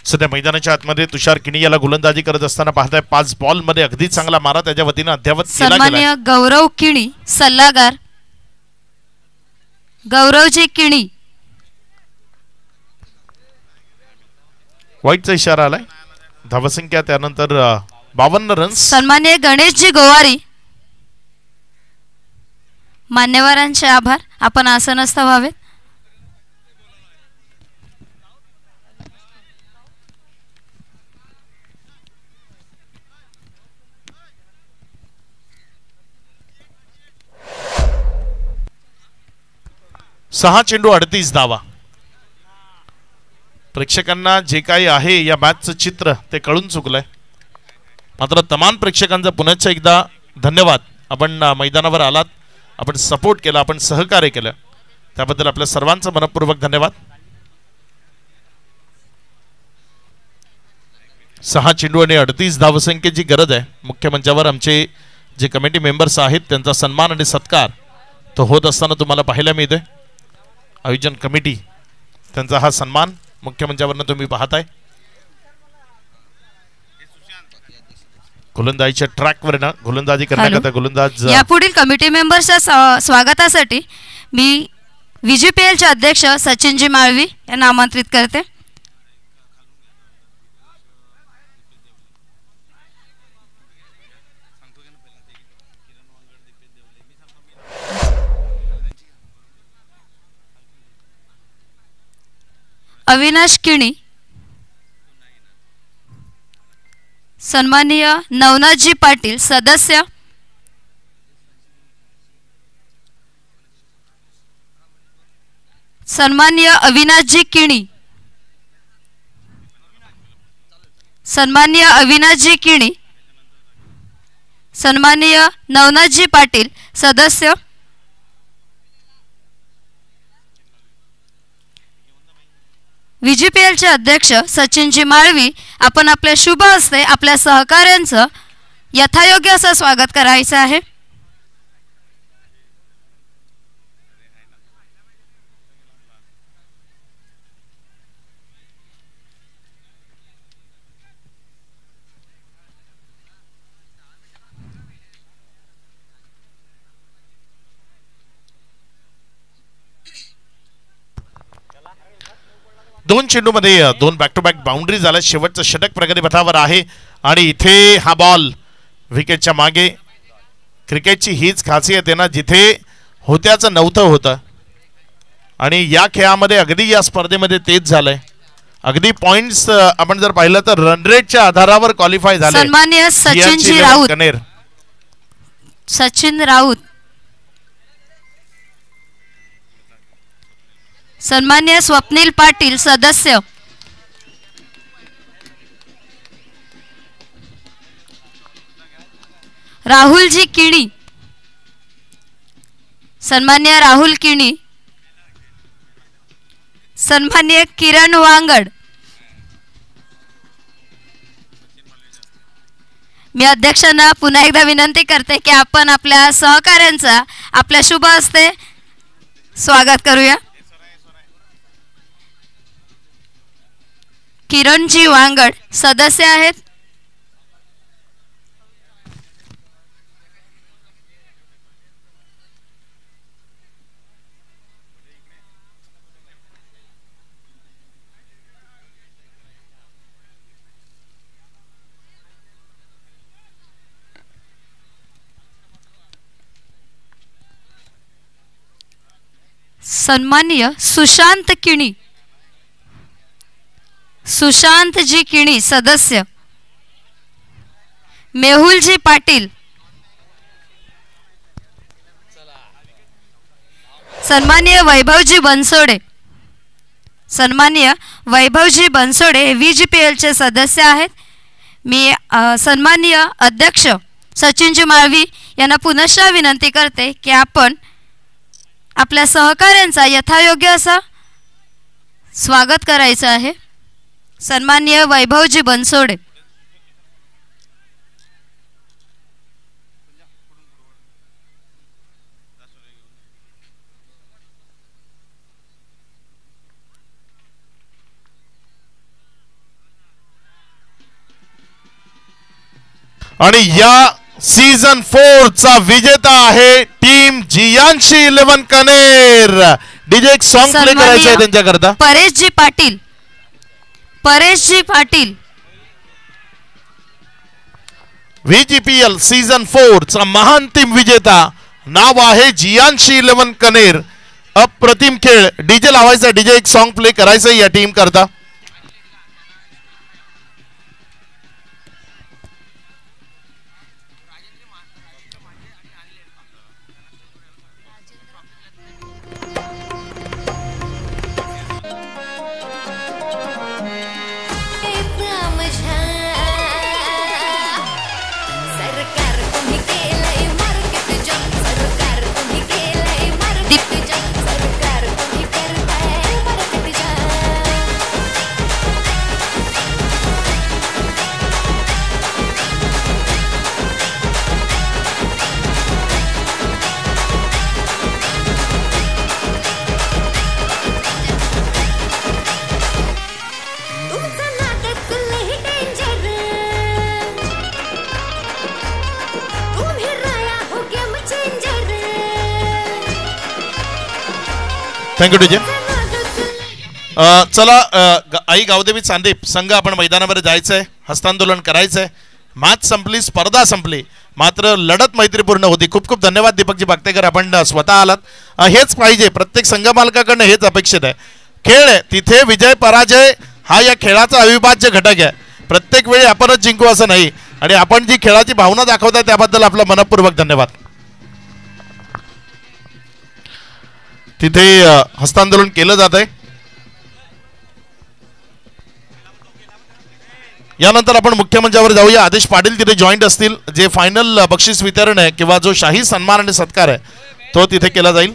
सध्या मैदानाच्या आतमध्ये तुषार किणी याला गोलंदाजी करत असताना पाहताय 5 बॉल मध्ये अगदी चांगला मारा त्याच्या वतीने अद्यावत केला गेला. सन्माननीय गौरव किणी सल्लागार, गौरवजी किणी, वाईटचा इशारा आलाय. धावसंख्या त्यानंतर 52 रन्स. सन्माननीय गणेशजी गोवारी, मान्यवरांचे आभार. आपण आसनस्थ व्हावेत. सहा चेंडू 38 धावा. प्रेक्षकांना जे काही आहे या मॅचचं चित्र ते कळून चुकलंय. मात्र तमाम प्रेक्षकांचा पुन्हा एकदा धन्यवाद. आपण मैदानावर आलात, आपण सपोर्ट केला, आपण सहकार्य केलं, त्याबद्दल आपल्या सर्वांचं मनपूर्वक धन्यवाद. 6 चेंडू आणि 38 धावसंख्येची गरज आहे. मुख्य मंचावर आमचे जे कमिटी मेंबर्स आहेत त्यांचा सन्मान आणि सत्कार तो होत असताना तुम्हाला पाहायला मिळतोय. आयोजन कमिटी त्यांचा हा सन्मान मुख्य मंचावरनं तुम्ही पाहताय. गोलंदाजीच्या ट्रॅकवर ना गोलंदाजी करण्याकरता गोलंदाज यापुढील कमिटी मेंबर्सच्या स्वागतासाठी मी VGPLचे अध्यक्ष सचिनजी माळवी यांना आमंत्रित करते. अविनाश किणी, सन्माननीय नवनाथजी पाटील सदस्य, सन्माननीय अविनाशजी किणी, सन्माननीय अविनाशजी किणी, सन्माननीय नवनाथजी पाटील सदस्य, VGPLचे अध्यक्ष सचिनजी माळवी, आपण आपल्या शुभ हस्ते आपल्या सहकाऱ्यांचं यथायोग्य असं स्वागत करायचं आहे. दोन चेंडूमध्ये 2 बॅक टू बॅक बाउंड्री झाल्या. शेवटचं षटक प्रगती पथावर आहे आणि इथे हा बॉल विकेटच्या मागे. क्रिकेटची हीच खासियत आहे ना, जिथे होत्याचं नव्हतं होतं आणि या खेळामध्ये अगदी या स्पर्धेमध्ये तेच झालंय. अगदी पॉइंट्स आपण जर पाहिलं तर रन रेटच्या आधारावर क्वालिफाय झाले. सन्माननीय सचिनजी राऊत, कनेर, सचिन राऊत, सन्मान्य स्वप्नील पाटील सदस्य, राहुलजी किणी, सन्मान्य राहुल किणी, सन्मान्य किरण वांगड. मी अध्यक्षांना पुन्हा एकदा विनंती करते की आपण आपल्या सहकाऱ्यांचा आपल्या शुभ हस्ते स्वागत करूया. किरणजी वांगड सदस्य आहेत. सन्माननीय सुशांत किणी, सुशांतजी किणी सदस्य, मेहुलजी पाटील, सन्माननीय वैभवजी बनसोडे, सन्माननीय वैभवजी बनसोडे VGPL चे सदस्य आहेत. मी सन्माननीय अध्यक्ष सचिनजी माळवी यांना पुनश्च विनंती करते की आपण आपल्या सहकाऱ्यांचा यथायोग्य असा स्वागत करायचं आहे. सन्माननीय वैभवजी बनसोडे. आणि या सीझन 4 चा विजेता आहे टीम जियांशी 11 कनेर. डीजे एक सॉन्ग प्ले करायचं आहे त्यांच्याकरता. परेशजी पाटील, परेशजी पाटील. VGPL सीझन 4 चा महांतिम विजेता नाव आहे जियांशी 11 कनेर. अप्रतिम खेळ. डीजे लावायचा, डीजे एक सॉन्ग प्ले करायचं या टीम करता. Thank you DJ. चला आई गावदेवी चांदीप संघ आपण मैदानामध्ये जायचंय, हस्तांदोलन करायचंय. मॅच संपली, स्पर्धा संपली, मात्र लढत मैत्रीपूर्ण होती. खूप खूप धन्यवाद दीपकजी बागतेकर, आपण स्वतः आलात. हेच पाहिजे, प्रत्येक संघ मालकाकडनं हेच अपेक्षित आहे. खेळ आहे तिथे विजय पराजय हा या खेळाचा अविभाज्य घटक आहे. प्रत्येक वेळी आपणच जिंकू असं नाही, आणि आपण जी खेळाची भावना दाखवता त्याबद्दल आपला मनपूर्वक धन्यवाद. तिथे हस्तांदोलन केलं जात आहे. यानंतर आपण मुख्य मंचावर जाऊया. आदेश पाटील तिथे जॉईंट असतील. जे फायनल बक्षीस वितरण आहे किंवा जो शाही सन्मान आणि सत्कार आहे तो तिथे केला जाईल.